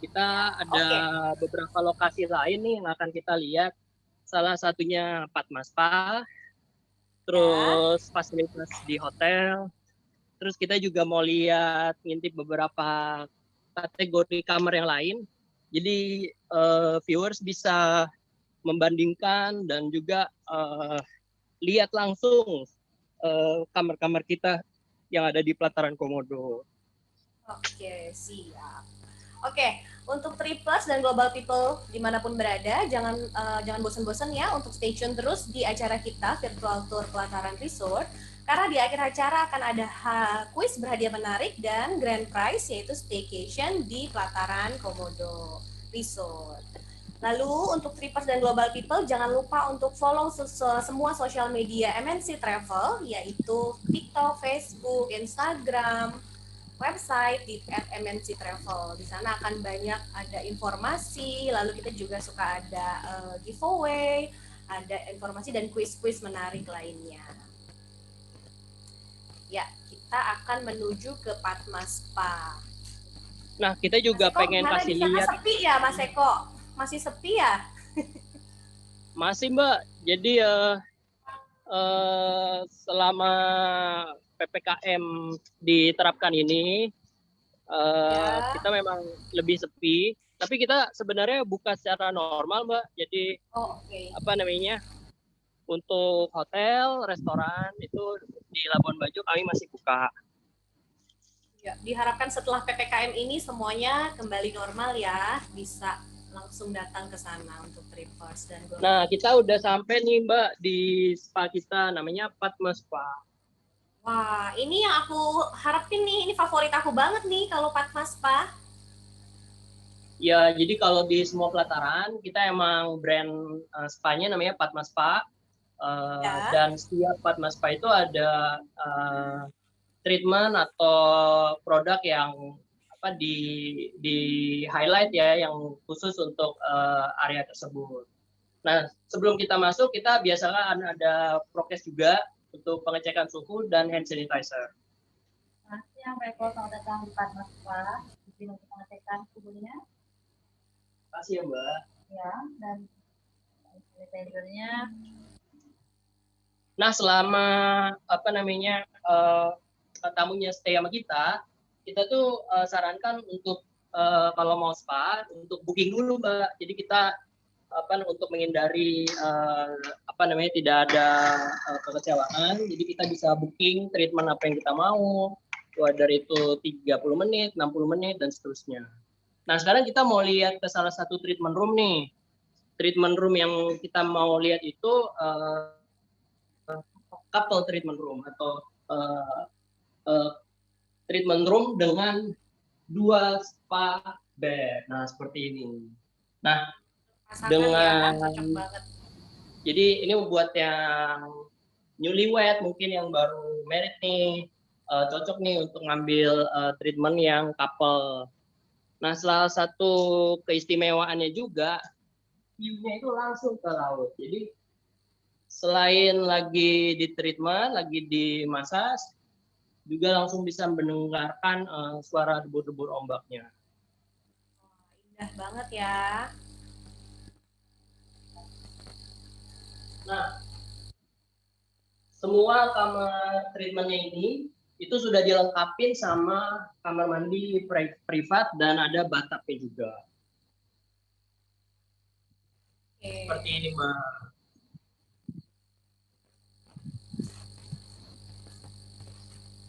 Kita ada beberapa lokasi lain nih yang akan kita lihat. Salah satunya Padma Spa, terus fasilitas di hotel, Terus kita juga mau lihat ngintip beberapa kategori kamar yang lain. Jadi viewers bisa membandingkan dan juga lihat langsung kamar-kamar kita yang ada di pelataran Komodo. Oke, siap. Oke, untuk Triplers dan Global People dimanapun berada, jangan bosan-bosan ya untuk stay tune terus di acara kita Virtual Tour Pelataran Resort. Karena di akhir acara akan ada kuis berhadiah menarik dan grand prize yaitu staycation di Pelataran Komodo Resort. Lalu untuk Trippers dan Global People jangan lupa untuk follow semua sosial media MNC Travel yaitu TikTok, Facebook, Instagram, website di @MNC Travel. Di sana akan banyak ada informasi, lalu kita juga suka ada giveaway, ada informasi dan kuis-kuis menarik lainnya. Ya, kita akan menuju ke Padma Spa. Nah, kita juga Mas Eko, pengen gimana kasih di sana lihat. sepi ya, Mas Eko? Masih sepi ya? Masih, Mbak. Jadi selama PPKM diterapkan ini, Ya. kita memang lebih sepi. Tapi kita sebenarnya buka secara normal, Mbak. Jadi apa namanya? Untuk hotel, restoran itu di Labuan Bajo kami masih buka. Ya, diharapkan setelah PPKM ini semuanya kembali normal ya, bisa langsung datang ke sana untuk Trippers dan Global. Nah, kita udah sampai nih Mbak di spa kita, namanya Padma Spa. Wah, ini yang aku harapin nih, ini favorit aku banget nih kalau Padma Spa. Ya, jadi kalau di semua pelataran kita emang brand spa-nya namanya Padma Spa. Dan setiap Padma Spa itu ada treatment atau produk yang apa di highlight ya, yang khusus untuk area tersebut. Nah, sebelum kita masuk kita biasakan ada prokes juga untuk pengecekan suhu dan hand sanitizer. Selamat siang, Pak Eko. Selamat datang di Padma Spa. Izin untuk pengecekan suhunya. Terima kasih ya, Mbak. Ya, dan sanitizernya. Nah, selama apa namanya tamunya stay sama kita tuh sarankan untuk kalau mau spa untuk booking dulu, Mbak. Jadi kita untuk menghindari apa namanya tidak ada kekecewaan. Jadi kita bisa booking treatment apa yang kita mau. Dari itu 30 menit, 60 menit dan seterusnya. Nah, sekarang kita mau lihat ke salah satu treatment room nih. Treatment room yang kita mau lihat itu couple treatment room atau treatment room dengan 2 spa bed. Nah, seperti ini. Nah, dengan jadi ini buat yang newlywed mungkin yang baru married nih, cocok nih untuk ngambil treatment yang couple. Nah, salah satu keistimewaannya juga view-nya itu langsung ke laut. Jadi selain lagi di treatment, lagi di massage, juga langsung bisa mendengarkan suara debur-debur ombaknya. Indah banget ya. Nah, semua kamar treatmentnya ini itu sudah dilengkapi sama kamar mandi privat dan ada bathtubnya juga. Seperti ini, Mbak.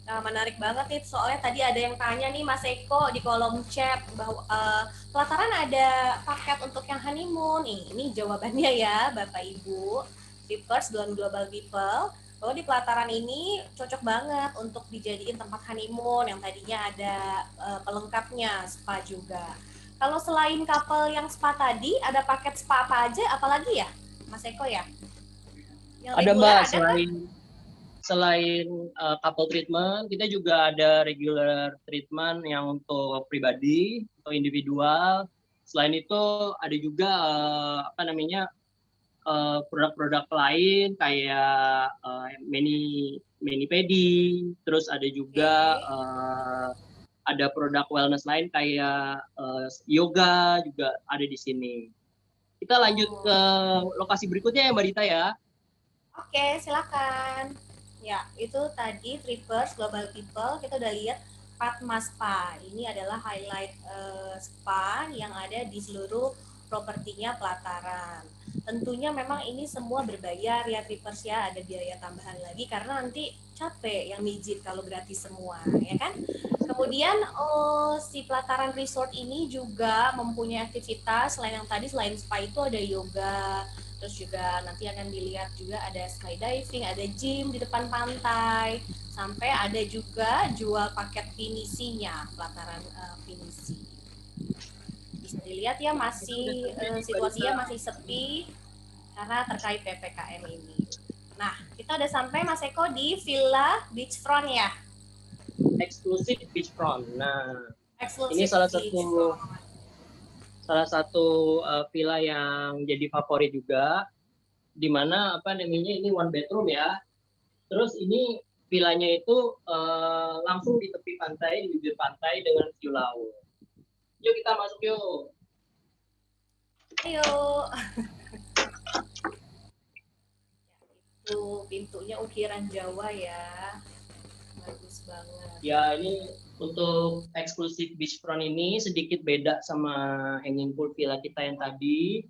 Nah, menarik banget nih, soalnya tadi ada yang tanya nih Mas Eko di kolom chat bahwa pelataran ada paket untuk yang honeymoon. Ini jawabannya ya Bapak Ibu, Trippers dan Global People, bahwa di pelataran ini cocok banget untuk dijadiin tempat honeymoon yang tadinya ada pelengkapnya, spa juga. Kalau selain couple yang spa tadi, ada paket spa apa aja, apalagi ya Mas Eko ya? Yang ada Mbak, selain couple treatment, kita juga ada regular treatment yang untuk pribadi atau individual. Selain itu ada juga produk-produk lain kayak mani pedi, terus ada juga ada produk wellness lain kayak yoga juga ada di sini. Kita lanjut ke lokasi berikutnya ya Mbak Dita ya. Oke, silakan. Ya, itu tadi Trippers Global People kita udah lihat Padma Spa. Ini adalah highlight spa yang ada di seluruh propertinya Pelataran. Tentunya memang ini semua berbayar ya Trippers ya, ada biaya tambahan lagi karena nanti capek yang mijit kalau gratis semua, ya kan? Kemudian si Pelataran Resort ini juga mempunyai aktivitas selain yang tadi, selain spa itu ada yoga, terus juga nanti akan dilihat juga ada skydiving, ada gym di depan pantai, sampai ada juga jual paket pinisinya, pelataran pinisi. Bisa dilihat ya masih situasinya masih sepi karena terkait PPKM ini. Nah, kita udah sampai Mas Eko di Villa Beachfront ya. Eksklusif beachfront. Nah, Eksklusif ini salah satu villa yang jadi favorit juga, di mana apa namanya ini one bedroom ya. Terus ini villanya itu langsung di tepi pantai, di bibir pantai dengan view laut. Yuk kita masuk yuk. Ayo. Itu pintunya ukiran Jawa ya. Bagus banget. Ya, ini untuk eksklusif beachfront ini sedikit beda sama hanging pool villa kita yang tadi.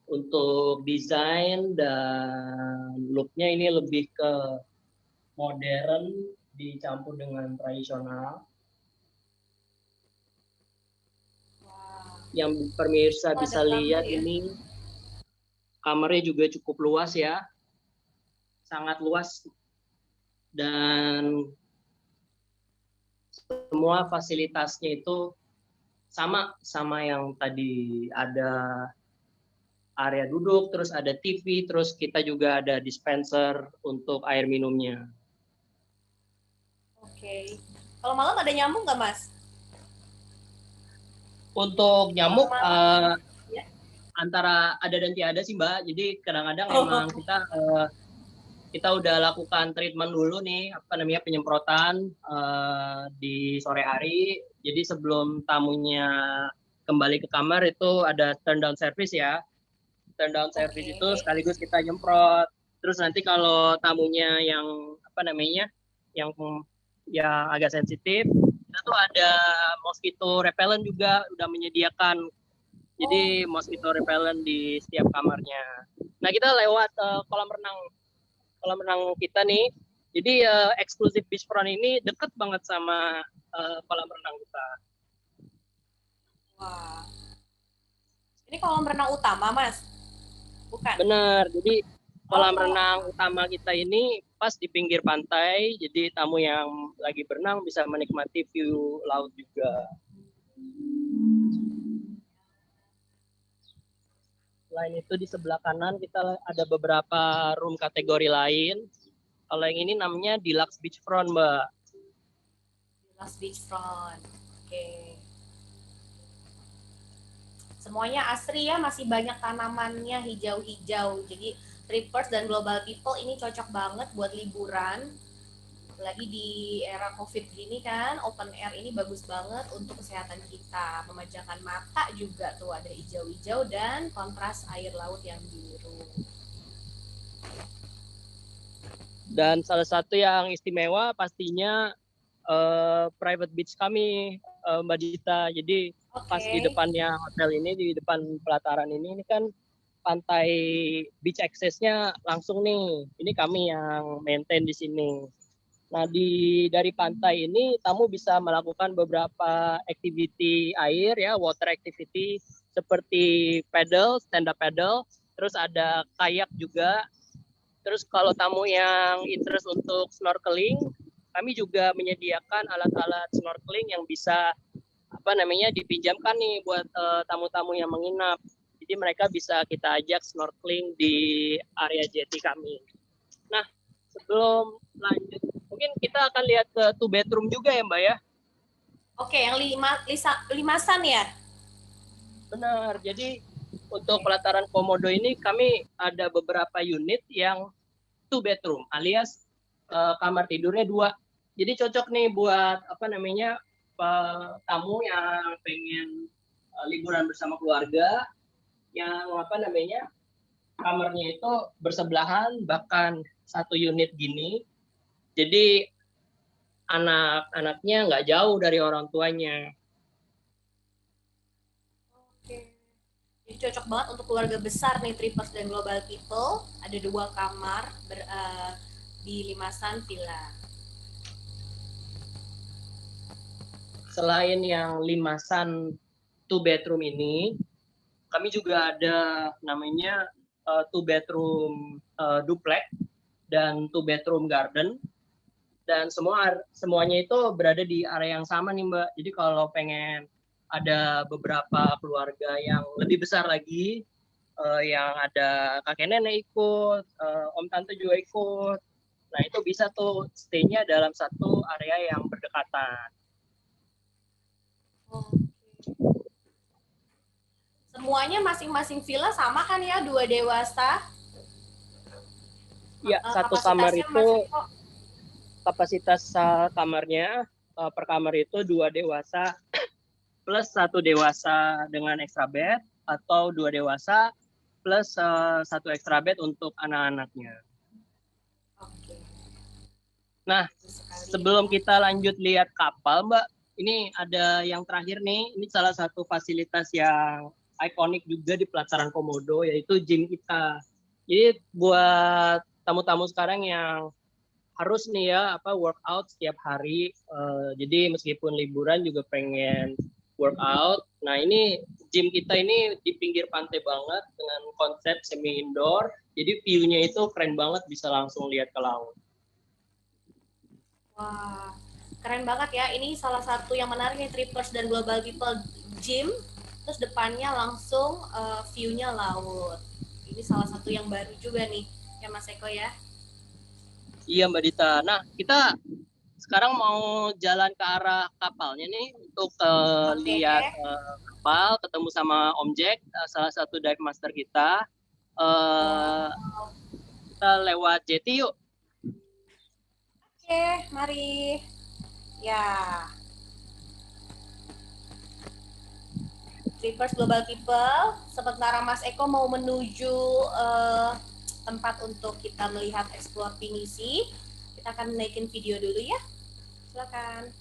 Untuk desain dan looknya ini lebih ke modern dicampur dengan tradisional. Wow. Yang pemirsa bisa lihat ya? ini kamarnya juga cukup luas ya, sangat luas, dan semua fasilitasnya itu sama yang tadi, ada area duduk, terus ada TV, terus kita juga ada dispenser untuk air minumnya. Oke. Kalau malam ada nyamuk nggak, Mas? Untuk nyamuk ya? Antara ada dan tiada sih Mbak. Jadi kadang-kadang emang kita udah lakukan treatment dulu nih, penyemprotan di sore hari. Jadi sebelum tamunya kembali ke kamar itu ada turn down service ya. Turn down service itu sekaligus kita nyemprot. Terus nanti kalau tamunya yang yang agak sensitif, kita tuh ada mosquito repellent juga udah menyediakan. Jadi mosquito repellent di setiap kamarnya. Nah, kita lewat kolam renang kita nih. Jadi eksklusif beachfront ini deket banget sama kolam renang kita. Wah. Ini kolam renang utama, Mas? Bukan? Benar. Jadi kolam renang utama kita ini pas di pinggir pantai. Jadi tamu yang lagi berenang bisa menikmati view laut juga. Selain itu di sebelah kanan kita ada beberapa room kategori lain. Kalau yang ini namanya Deluxe Beachfront, Mbak. Deluxe Beachfront. Oke. Semuanya asri ya, masih banyak tanamannya hijau-hijau. Jadi Trippers dan Global People ini cocok banget buat liburan. Lagi di era COVID gini kan, open air ini bagus banget untuk kesehatan kita. Memanjakan mata juga tuh, ada hijau-hijau dan kontras air laut yang biru. Dan salah satu yang istimewa pastinya private beach kami, Mbak Dita. Jadi pas di depannya hotel ini, di depan pelataran ini kan pantai beach access-nya langsung nih. Ini kami yang maintain di sini. Nah, dari pantai ini tamu bisa melakukan beberapa activity air ya, water activity seperti paddle, stand up paddle, terus ada kayak juga. Terus kalau tamu yang interest untuk snorkeling, kami juga menyediakan alat-alat snorkeling yang bisa dipinjamkan nih buat tamu-tamu yang menginap. Jadi mereka bisa kita ajak snorkeling di area jetty kami. Nah, sebelum lanjut, mungkin kita akan lihat ke 2 bedroom juga ya Mbak ya. Oke, yang limasan ya? Benar, jadi untuk pelataran Komodo ini kami ada beberapa unit yang 2 bedroom alias kamar tidurnya 2. Jadi cocok nih buat tamu yang pengen liburan bersama keluarga, yang kamarnya itu bersebelahan, bahkan satu unit gini. Jadi anak-anaknya nggak jauh dari orang tuanya. Oke. Jadi cocok banget untuk keluarga besar nih, Trippers dan Global People. Ada 2 kamar di Limasan Villa. Selain yang Limasan 2 bedroom ini, kami juga ada namanya 2 bedroom duplex dan 2 bedroom garden. Dan semuanya itu berada di area yang sama nih Mbak. Jadi kalau pengen ada beberapa keluarga yang lebih besar lagi, yang ada kakek nenek ikut, om tante juga ikut. Nah itu bisa tuh stay-nya dalam satu area yang berdekatan. Semuanya masing-masing villa sama kan ya, 2 dewasa? Iya, satu kamar itu kapasitas kamarnya per kamar itu 2 dewasa plus 1 dewasa dengan extra bed atau 2 dewasa plus 1 extra bed untuk anak-anaknya. Oke. Nah, sebelum kita lanjut lihat kapal, Mbak, ini ada yang terakhir nih. Ini salah satu fasilitas yang ikonik juga di Pelataran Komodo, yaitu gym kita. Jadi buat tamu-tamu sekarang yang harus nih ya workout setiap hari. Jadi meskipun liburan juga pengen workout. Nah ini gym kita ini di pinggir pantai banget dengan konsep semi indoor. Jadi view-nya itu keren banget, bisa langsung lihat ke laut. Wah, keren banget ya. Ini salah satu yang menarik nih, Trippers dan Global People Gym. Terus depannya langsung view-nya laut. Ini salah satu yang baru juga nih, ya Mas Eko ya. Iya Mbak Dita. Nah kita sekarang mau jalan ke arah kapalnya nih untuk lihat kapal, ketemu sama Om Jack, salah satu dive master kita. Kita lewat jetty yuk. Oke, mari. Ya. Trippers Global People, sementara Mas Eko mau menuju tempat untuk kita melihat explore pinisi, kita akan naikin video dulu ya. Silakan.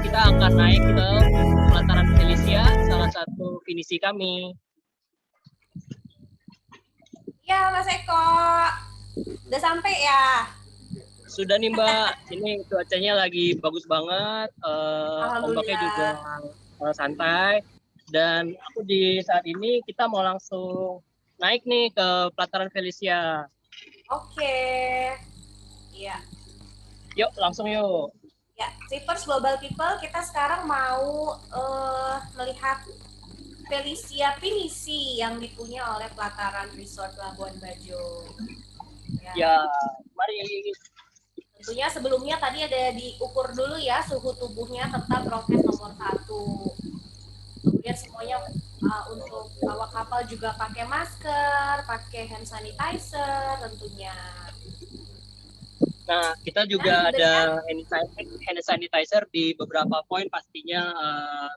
kita akan naik ke pelataran Felicia, salah satu finisi kami. Ya, Mas Eko. Udah sampai ya? Sudah nih Mbak, ini cuacanya lagi bagus banget, ombaknya juga santai. Dan aku di saat ini kita mau langsung naik nih ke pelataran Felicia. Oke. Iya. Yuk, langsung yuk. Ya, Trippers Global People, kita sekarang mau melihat Felicia Pinisi yang dipunya oleh pelataran Resort Labuan Bajo. Ya, mari. Tentunya sebelumnya tadi ada diukur dulu ya suhu tubuhnya, tetap prokes nomor 1. Kemudian semuanya untuk awak kapal juga pakai masker, pakai hand sanitizer tentunya. Nah, kita juga ada hand sanitizer di beberapa poin pastinya,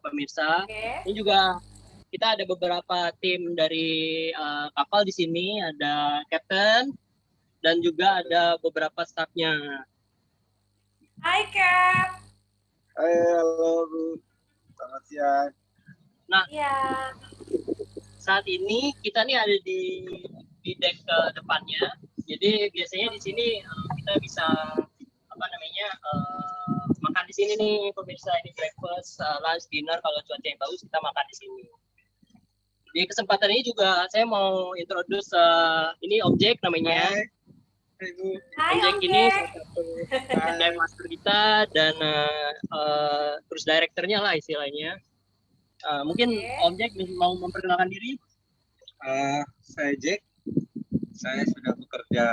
pemirsa. Okay. Ini juga kita ada beberapa tim dari kapal di sini, ada captain dan juga ada beberapa stafnya. Hai Cap. Hai, halo Bu. Selamat siang. Nah, ya. Saat ini kita nih ada di deck ke depannya. Jadi biasanya di sini kita bisa makan di sini nih pemirsa, ini breakfast, lunch, dinner. Kalau cuaca yang bagus kita makan di sini. Di kesempatan ini juga saya mau introduce ini objek namanya. Hai, objek ini salah satu dive master kita dan terus direkturnya lah istilahnya. Mungkin objek mau memperkenalkan diri. Saya Jack. Saya sudah bekerja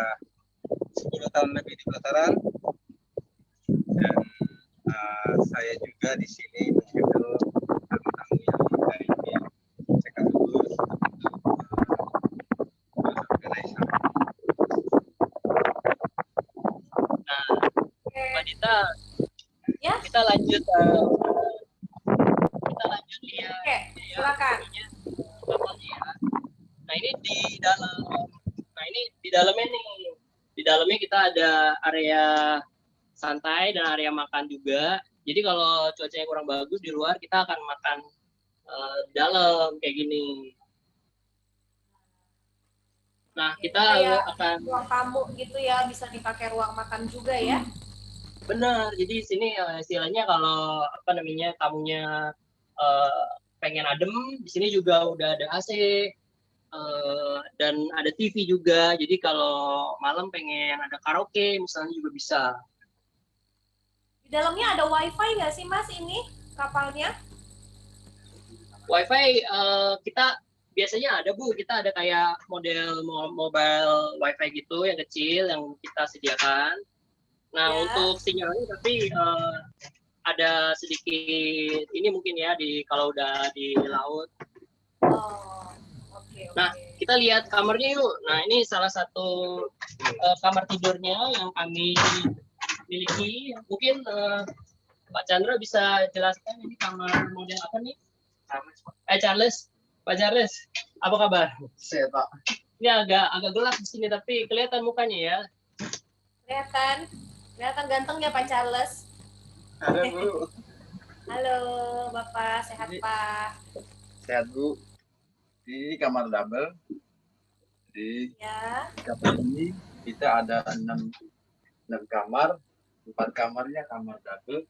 10 tahun lebih di pelataran. Dan saya juga di sini menghandle tamu-tamu yang dari sekaligus organizer. Nah, Mbak Dita, ya? kita lanjut lihat. Oke, silakan. Nah ini di dalamnya nih, di dalamnya kita ada area santai dan area makan juga. Jadi kalau cuacanya kurang bagus di luar, kita akan makan di dalam kayak gini. Nah kita akan ruang tamu gitu ya, bisa dipakai ruang makan juga ya. Benar, jadi di sini istilahnya kalau tamunya pengen adem, di sini juga udah ada AC dan ada TV juga. Jadi kalau malam pengen ada karaoke misalnya juga bisa. Di dalamnya ada WiFi nggak sih Mas ini kapalnya? WiFi kita biasanya ada Bu, kita ada kayak model mobile WiFi gitu yang kecil yang kita sediakan. Nah untuk sinyalnya tapi ada sedikit ini mungkin ya kalau udah di laut. Nah, kita lihat kamarnya yuk. Nah, ini salah satu kamar tidurnya yang kami miliki. Mungkin Pak Chandra bisa jelaskan ini kamar model apa nih? Charles, Pak Charles, apa kabar? Saya Pak. Ini agak gelap di sini, tapi kelihatan mukanya ya. Kelihatan ganteng ya Pak Charles. Halo Bu. Halo Bapak, sehat Pak? Sehat Bu. Ini kamar double. Di kamar ini kita ada 6 kamar, 4 kamarnya kamar double.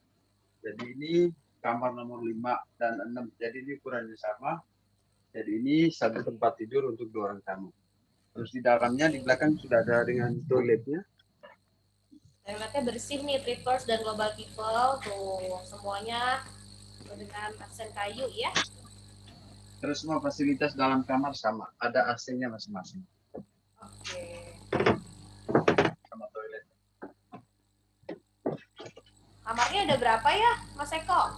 Jadi ini kamar nomor 5 dan 6. Jadi ini ukurannya sama. Jadi ini satu tempat tidur untuk 2 orang tamu. Terus di dalamnya di belakang sudah ada dengan toiletnya. Toiletnya bersih nih, Trippers dan Global People tuh semuanya dengan aksen kayu ya. Terus semua fasilitas dalam kamar sama, ada AC-nya masing-masing. Oke. Sama toilet. Kamarnya ada berapa ya, Mas Eko?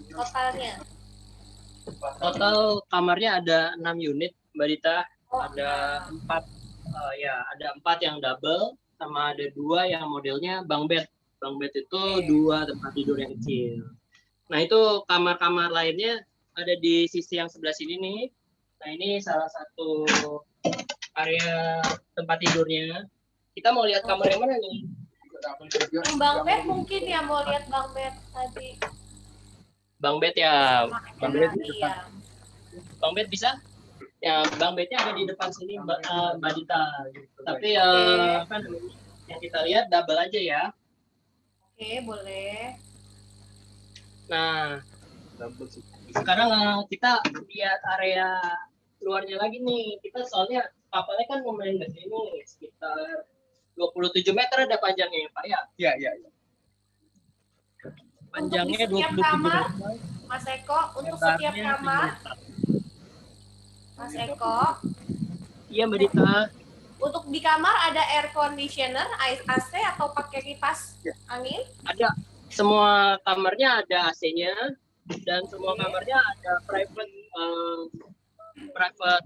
Totalnya? Total kamarnya ada 6 unit, Mbak Dita. Ada 4 ada 4 yang double sama ada 2 yang modelnya bunk bed. Bunk bed itu 2 tempat tidur yang kecil. Nah, itu kamar-kamar lainnya ada di sisi yang sebelah sini nih. Nah, ini salah satu area tempat tidurnya. Kita mau lihat kamar yang mana nih? Yang bunk bed mungkin ya, mau lihat bunk bed tadi. Bang Bet ya, Bang Bet di depan. Iya. Bang Bet bisa? Ya, Bang Betnya ada di depan sini, Mbak Dita. Tapi apa namanya? Yang kita lihat double aja ya. Oke, boleh. Nah, sekarang kita lihat area luarnya lagi nih. Kita soalnya kapalnya kan lumayan gede nih, sekitar 27 meter ada panjangnya ya Pak ya? Iya, iya. Panjangnya untuk di setiap 27 kamar, meter. Mas Eko, untuk setiap kamar, Mas Eko. Iya Mbak Dita. Untuk di kamar ada air conditioner, AC atau pakai kipas angin? Ada. Semua kamarnya ada AC-nya dan semua kamarnya ada private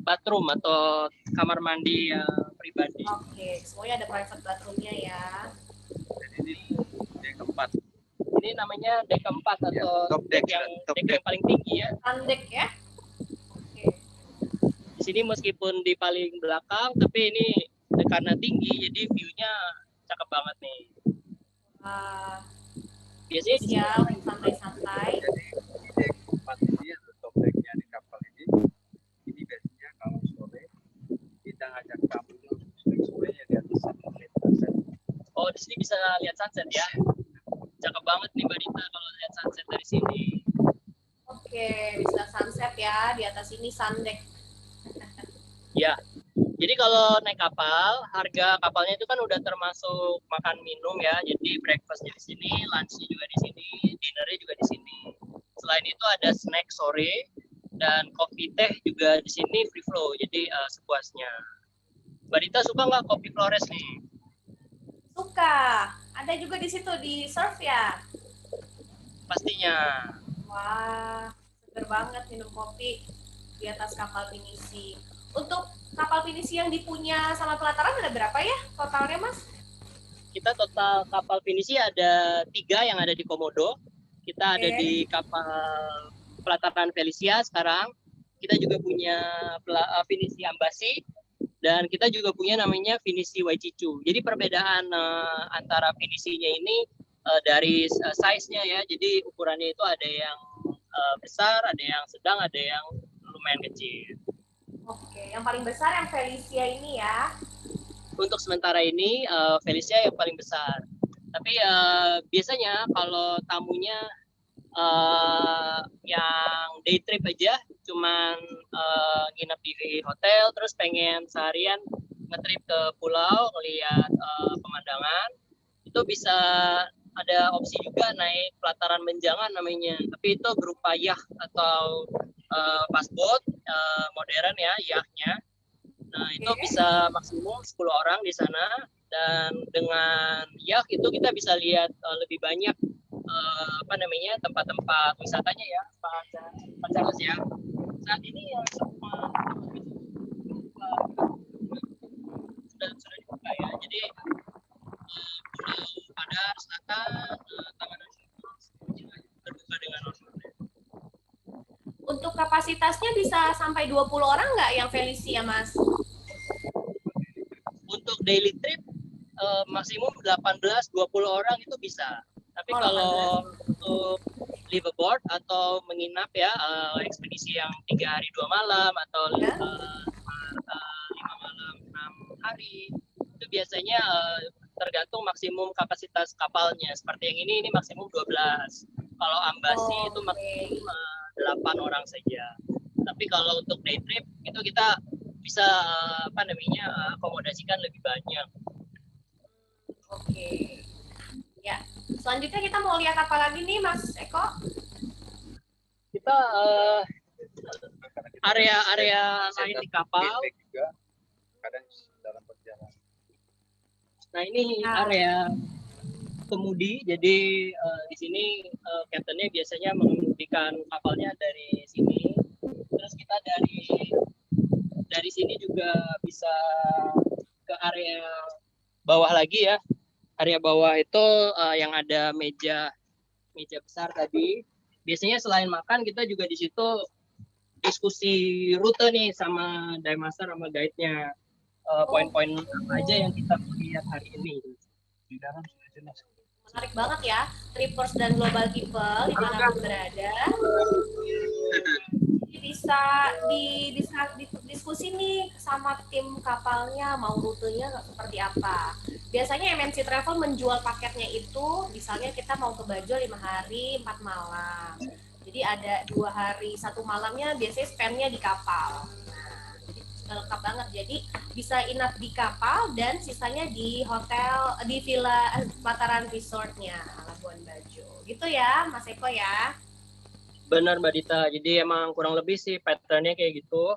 bathroom atau kamar mandi pribadi. Oke, semuanya ada private bathroomnya ya. Jadi ini deck keempat. Ini namanya deck keempat atau top deck, yang top deck deck. yang paling tinggi ya. Deck ya. Oke. Di sini meskipun di paling belakang, tapi ini karena tinggi, jadi view-nya cakep banget nih. Biasanya di Ya, santai-santai. Jadi di deck keempat ini atau top decknya di kapal ini biasanya kalau sore kita ngajak tamunya untuk sore-sorenya di atas sunset. Oh, di sini bisa lihat sunset ya. Cakep banget nih Mbak Dita kalau lihat sunset dari sini. Oke, bisa sunset ya di atas ini sundeck. Ya. Jadi kalau naik kapal, harga kapalnya itu kan udah termasuk makan minum ya. Jadi breakfast-nya di sini, lunch-nya juga di sini, dinner-nya juga di sini. Selain itu ada snack sore dan kopi teh juga di sini free flow. Jadi sepuasnya. Mbak Dita suka nggak kopi Flores nih? Suka. Ada juga di situ di surf ya. Pastinya. Wah, seger banget minum kopi di atas kapal pinisi. Untuk kapal pinisi yang dipunya sama pelataran ada berapa ya totalnya, Mas? Kita total kapal pinisi ada 3 yang ada di Komodo. Kita ada di kapal pelataran Felicia sekarang. Kita juga punya pinisi Ambasi dan kita juga punya namanya pinisi Waichichu. Jadi perbedaan antara pinisinya ini dari size-nya ya. Jadi ukurannya itu ada yang besar, ada yang sedang, ada yang lumayan kecil. Oke, yang paling besar yang Felicia ini ya. Untuk sementara ini Felicia yang paling besar. Tapi biasanya kalau tamunya yang day trip aja, cuman nginep di hotel, terus pengen seharian ngetrip ke pulau, ngeliat pemandangan, itu bisa ada opsi juga naik pelataran Menjangan namanya. Tapi itu berupa yacht atau pasboat modern ya, yachtnya. Nah, itu bisa maksimum 10 orang di sana, dan dengan yacht itu kita bisa lihat lebih banyak tempat-tempat wisatanya ya, Pak Charles ya. Saat ini yang semua sudah dibuka ya. Jadi Pulau Padar Selatan, Taman Nasional terbuka dengan normalnya. Untuk kapasitasnya bisa sampai 20 orang nggak yang Felicia, Mas? Untuk daily trip maksimum 18-20 orang itu bisa. Tapi kalau untuk live aboard atau menginap ya, ekspedisi yang 3 hari 2 malam atau 5 malam 6 hari, itu biasanya tergantung maksimum kapasitas kapalnya. Seperti yang ini maksimum 12. Kalau Ambasi itu maksimum 8 orang saja. Tapi kalau untuk day trip itu kita bisa akomodasikan lebih banyak. Oke. Ya. Selanjutnya kita mau lihat apa lagi nih, Mas Eko? Kita area lain di kapal. Juga kadang dalam perjalanan. Nah, ini area kemudi. Jadi di sini kaptennya biasanya mengemudikan kapalnya dari sini. Terus kita dari sini juga bisa ke area bawah lagi ya. Area bawah itu yang ada meja besar tadi. Biasanya selain makan, kita juga di situ diskusi rute nih sama dive master sama guide-nya. Poin-poin apa aja yang kita lihat hari ini. Di dalam sudah jelas. Menarik banget ya, Trippers dan Global People dimanapun berada. Bisa diskusi nih sama tim kapalnya, mau rutenya seperti apa. Biasanya MNC Travel menjual paketnya itu, misalnya kita mau ke Bajo 5 hari 4 malam. Jadi ada 2 hari 1 malamnya biasanya spend-nya di kapal. Nah, jadi lengkap banget. Jadi bisa inap di kapal dan sisanya di hotel, di villa Pelataran Resortnya Labuan Bajo. Gitu ya, Mas Eko ya. Benar Mbak Dita, jadi emang kurang lebih sih patternnya kayak gitu,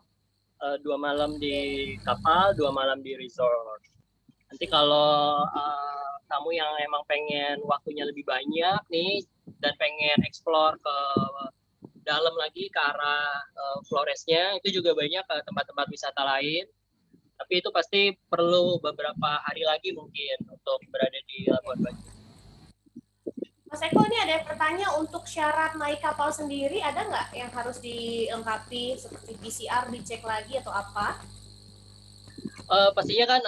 2 malam di kapal, 2 malam di resort. Nanti kalau kamu yang emang pengen waktunya lebih banyak nih, dan pengen explore ke dalam lagi ke arah Flores-nya, itu juga banyak tempat-tempat wisata lain, tapi itu pasti perlu beberapa hari lagi mungkin untuk berada di Labuan Bajo. Mas Eko, ini ada yang bertanya untuk syarat naik kapal sendiri, ada nggak yang harus dilengkapi seperti PCR dicek lagi atau apa? Pastinya kan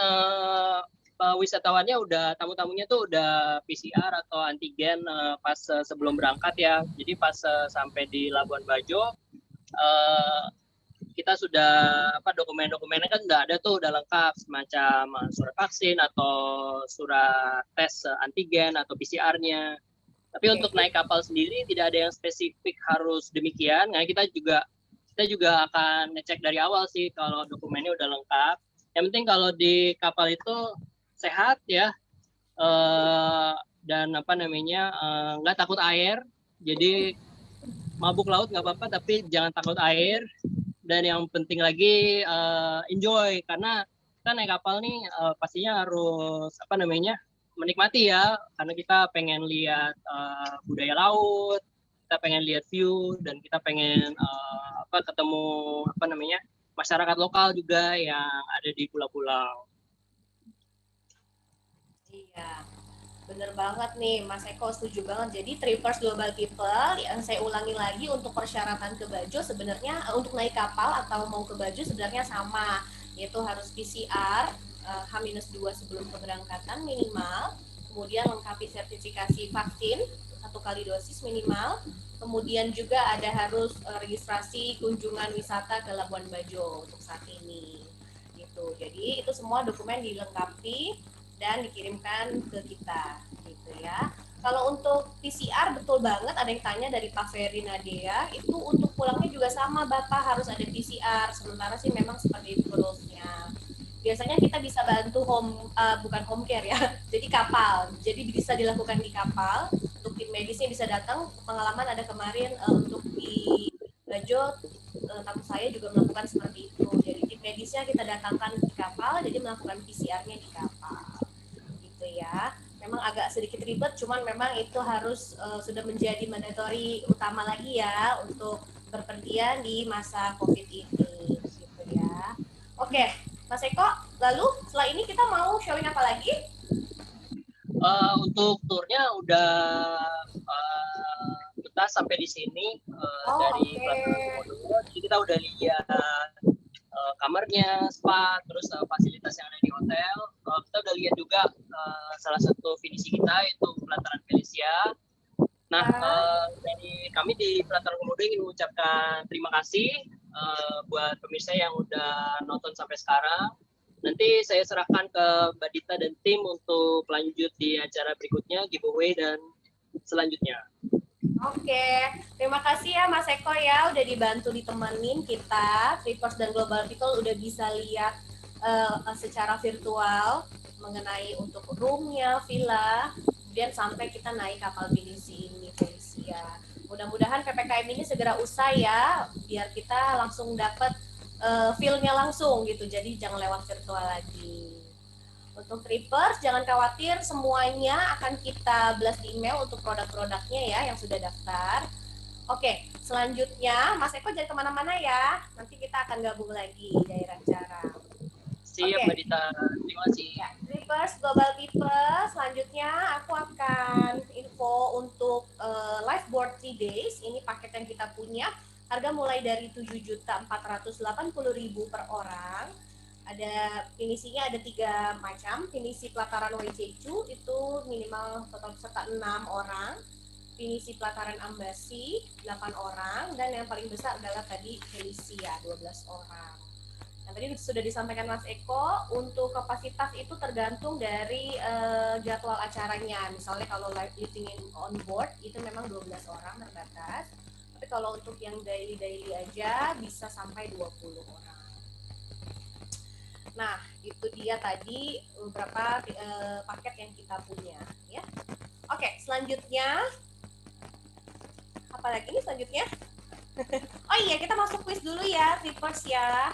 wisatawannya tamu-tamunya tuh udah PCR atau antigen pas sebelum berangkat ya. Jadi pas sampai di Labuan Bajo kita sudah dokumen-dokumennya kan udah ada tuh, udah lengkap, semacam surat vaksin atau surat tes antigen atau PCR-nya. Tapi untuk naik kapal sendiri tidak ada yang spesifik harus demikian. Nah, kita juga akan ngecek dari awal sih kalau dokumennya udah lengkap. Yang penting kalau di kapal itu sehat ya, dan nggak takut air. Jadi mabuk laut nggak apa-apa, tapi jangan takut air. Dan yang penting lagi enjoy, karena kita naik kapal nih pastinya harus menikmati ya, karena kita pengen lihat budaya laut, kita pengen lihat view, dan kita pengen ketemu masyarakat lokal juga yang ada di pulau-pulau. Iya, bener banget nih Mas Eko, setuju banget. Jadi Trippers Global People, yang saya ulangi lagi, untuk persyaratan ke Bajo sebenarnya untuk naik kapal atau mau ke Bajo sebenarnya sama, yaitu harus PCR H-2 sebelum keberangkatan minimal, kemudian lengkapi sertifikasi vaksin 1 kali dosis minimal, kemudian juga ada harus registrasi kunjungan wisata ke Labuan Bajo untuk saat ini. Gitu. Jadi itu semua dokumen dilengkapi dan dikirimkan ke kita, gitu ya. Kalau untuk PCR betul banget, ada yang tanya dari Pak Ferry Nadia, itu untuk pulangnya juga sama Bapak, harus ada PCR. Sementara sih memang seperti itu rulesnya. Biasanya kita bisa bantu bukan home care ya, jadi kapal. Jadi bisa dilakukan di kapal. Untuk tim medisnya bisa datang. Pengalaman ada kemarin untuk di Bajo, tamu saya juga melakukan seperti itu. Jadi tim medisnya kita datangkan di kapal, jadi melakukan PCR-nya di kapal. Gitu ya. Memang agak sedikit ribet, cuman memang itu harus sudah menjadi mandatory utama lagi ya untuk berpergian di masa COVID ini, gitu ya. Oke, Mas Eko, lalu setelah ini kita mau showing apa lagi? Untuk turnya udah kita sampai di sini dari Pelataran Komodo, jadi kita udah lihat kamarnya, spa, terus fasilitas yang ada di hotel. Kita udah lihat juga salah satu finisi kita, yaitu Pelataran Felicia. Nah, dari kami di Pelataran Komodo ingin mengucapkan terima kasih buat pemirsa yang udah nonton sampai sekarang. Nanti saya serahkan ke Mbak Dita dan tim untuk lanjut di acara berikutnya, giveaway dan selanjutnya. Oke, terima kasih ya Mas Eko ya, udah dibantu ditemenin kita. Trippers dan Global People udah bisa lihat secara virtual mengenai untuk roomnya, villa, kemudian sampai kita naik kapal pinisi ini, Felicia. Mudah-mudahan PPKM ini segera usai ya, biar kita langsung dapat feel-nya langsung gitu, jadi jangan lewat virtual lagi. Untuk Trippers, jangan khawatir, semuanya akan kita blast di email untuk produk-produknya ya yang sudah daftar. Oke, selanjutnya Mas Eko jangan kemana-mana ya, nanti kita akan gabung lagi di daerah acara. Siap, Mbak Dita. Terima kasih. Ya, Trippers Global People, selanjutnya aku akan info untuk live board 3 days. Ini paket yang kita punya, harga mulai dari 7.480.000 per orang. Ada finisinya ada 3 macam. Finisi pelataran Waijeju itu minimal total peserta 6 orang. Finisi pelataran Ambasi 8 orang, dan yang paling besar adalah tadi Felicia 12 orang. Nah, tadi sudah disampaikan Mas Eko, untuk kapasitas itu tergantung dari jadwal acaranya. Misalnya kalau live listening on board itu memang 12 orang terbatas. Tapi kalau untuk yang daily aja bisa sampai 20 orang. Nah, itu dia tadi beberapa paket yang kita punya, ya. Oke, selanjutnya apa lagi nih selanjutnya? Oh iya, kita masuk quiz dulu ya, Trippers ya.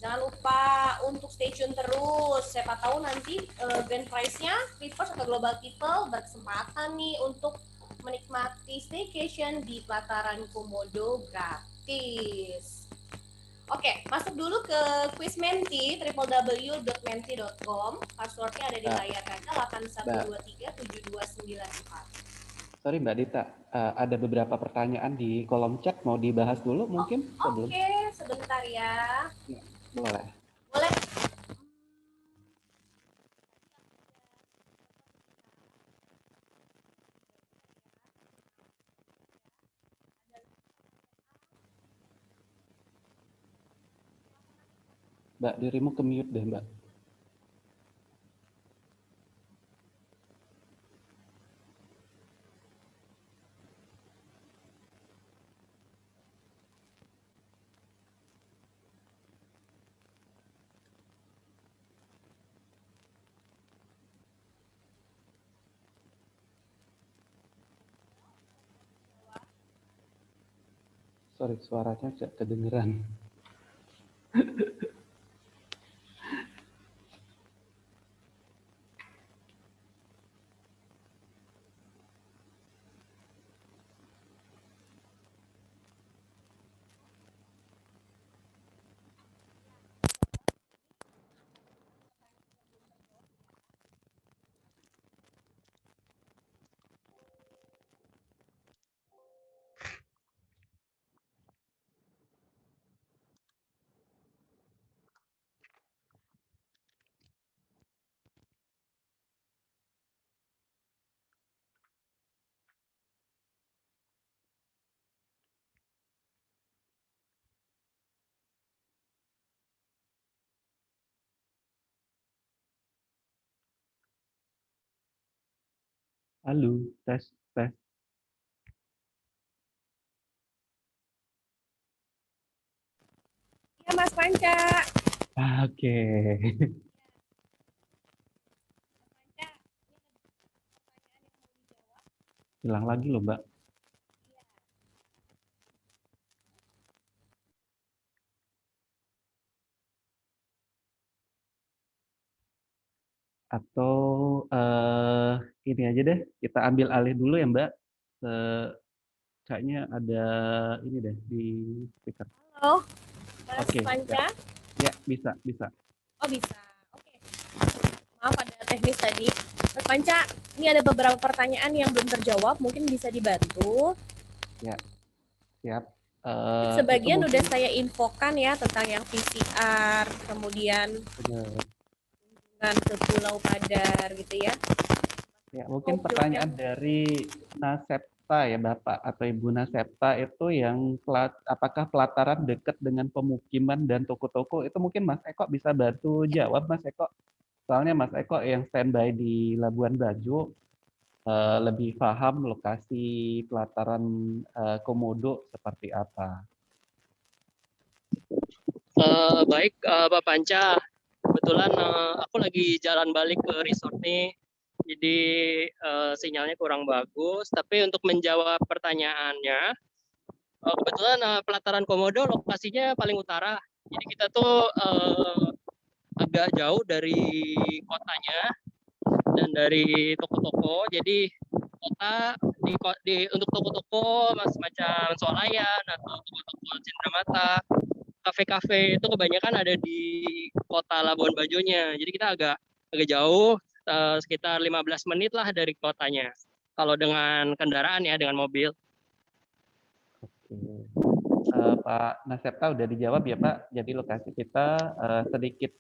Jangan lupa untuk stay tune terus. Siapa tahu nanti grand prize-nya Trippers atau Global People berkesempatan nih untuk menikmati staycation di Pelataran Komodo gratis. Oke, masuk dulu ke quiz Menti, www.menti.com. Passwordnya ada di layar kaca 81237294. Sorry Mbak Dita, ada beberapa pertanyaan di kolom chat, mau dibahas dulu mungkin sebelum? Oke, sebentar ya. Boleh. Boleh. Mbak, dirimu ke mute deh Mbak. Sorry, suaranya tidak kedengeran. Halo, tes. Ya, Mas Panca. Oke. Hilang lagi loh, Mbak. Atau ini aja deh, kita ambil alih dulu ya Mbak. Kayaknya ada ini deh di speaker. Halo, Mas Oke, Panca. Ya, bisa. Oh, bisa. Oke. Maaf ada teknis tadi. Mas Panca, ini ada beberapa pertanyaan yang belum terjawab, mungkin bisa dibantu. Ya, siap. Sebagian mungkin, udah saya infokan ya tentang yang PCR, kemudian kunjungan ke Pulau Padar gitu ya. Ya, mungkin pertanyaan dari Nasepta ya Bapak atau Ibu Nasepta itu yang apakah pelataran dekat dengan pemukiman dan toko-toko, itu mungkin Mas Eko bisa bantu jawab Mas Eko. Soalnya Mas Eko yang standby di Labuan Bajo lebih paham lokasi pelataran Komodo seperti apa. Baik, Pak Panca. Kebetulan aku lagi jalan balik ke resort nih, jadi sinyalnya kurang bagus. Tapi untuk menjawab pertanyaannya, kebetulan pelataran Komodo lokasinya paling utara. Jadi kita tuh agak jauh dari kotanya dan dari toko-toko. Jadi kota untuk toko-toko semacam swalayan atau toko-toko Cendramata, kafe-kafe itu kebanyakan ada di kota Labuan Bajonya. Jadi kita agak jauh, sekitar 15 menit lah dari kotanya. Kalau dengan kendaraan ya, dengan mobil. Oke. Pak Nasepta udah dijawab ya Pak. Jadi lokasi kita sedikit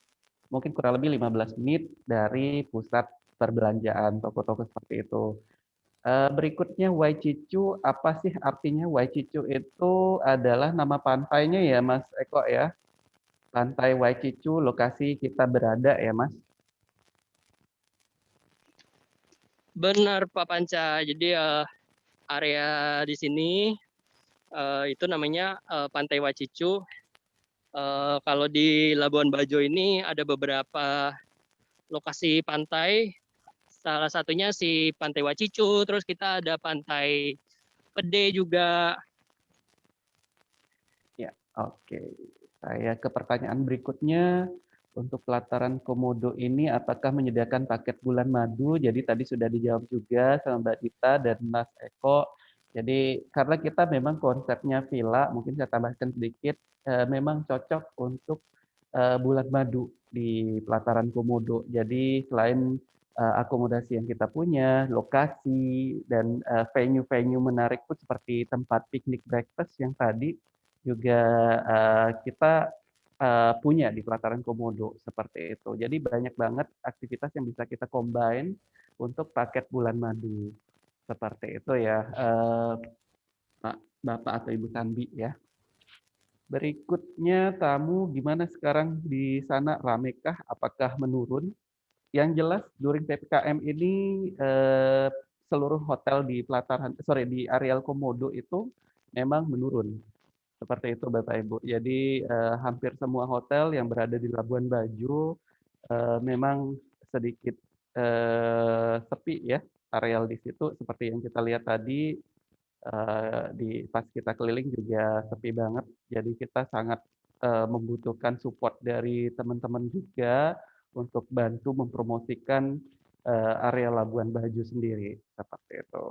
mungkin kurang lebih 15 menit dari pusat perbelanjaan, toko-toko seperti itu. Berikutnya Waicicu, apa sih artinya? Waicicu itu adalah nama pantainya ya Mas Eko ya. Pantai Waicicu, lokasi kita berada ya Mas. Benar Pak Panca. Jadi area di sini itu namanya Pantai Wacicu. Kalau di Labuan Bajo ini ada beberapa lokasi pantai. Salah satunya si Pantai Wacicu, terus kita ada Pantai Pede juga. Ya, oke. Saya ke pertanyaan berikutnya. Untuk pelataran Komodo ini apakah menyediakan paket bulan madu? Jadi tadi sudah dijawab juga sama Mbak Dita dan Mas Eko. Jadi karena kita memang konsepnya villa, mungkin saya tambahkan sedikit, memang cocok untuk bulan madu di pelataran Komodo. Jadi selain akomodasi yang kita punya, lokasi dan venue-venue menarik pun seperti tempat piknik breakfast yang tadi juga kita punya di pelataran Komodo seperti itu. Jadi banyak banget aktivitas yang bisa kita combine untuk paket bulan madu seperti itu ya, Pak Bapak atau Ibu Sandi ya. Berikutnya tamu gimana sekarang di sana, ramekah? Apakah menurun? Yang jelas during PPKM ini seluruh hotel di di areal Komodo itu memang menurun. Seperti itu Bapak Ibu. Jadi hampir semua hotel yang berada di Labuan Bajo memang sedikit sepi ya areal di situ seperti yang kita lihat tadi di pas kita keliling juga sepi banget. Jadi kita sangat membutuhkan support dari teman-teman juga untuk bantu mempromosikan area Labuan Bajo sendiri seperti itu.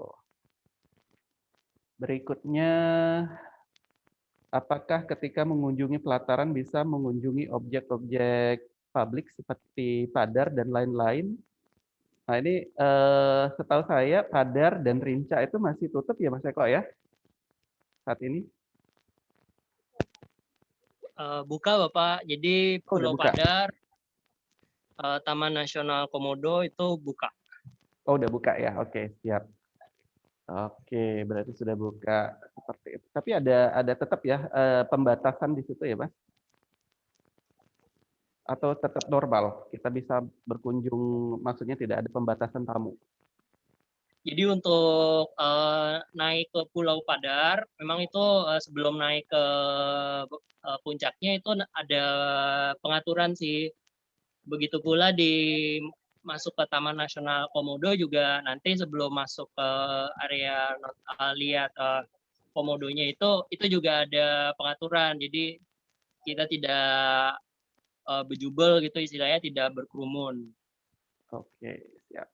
Berikutnya, apakah ketika mengunjungi pelataran bisa mengunjungi objek-objek publik seperti Padar dan lain-lain? Nah ini setahu saya Padar dan Rinca itu masih tutup ya Mas Eko ya saat ini? Buka Bapak, jadi Oh, udah Pulau buka. Padar, Taman Nasional Komodo itu buka. Oh, udah buka ya. Oke, siap. Oke, berarti sudah buka seperti itu. Tapi ada tetap ya pembatasan di situ ya, Mas? Atau tetap normal? Kita bisa berkunjung, maksudnya tidak ada pembatasan tamu. Jadi untuk naik ke Pulau Padar, memang itu sebelum naik ke puncaknya itu ada pengaturan sih. Begitu pula di masuk ke Taman Nasional Komodo juga nanti sebelum masuk ke area lihat komodonya itu juga ada pengaturan. Jadi kita tidak bejubel gitu istilahnya, tidak berkerumun. Oke, siap.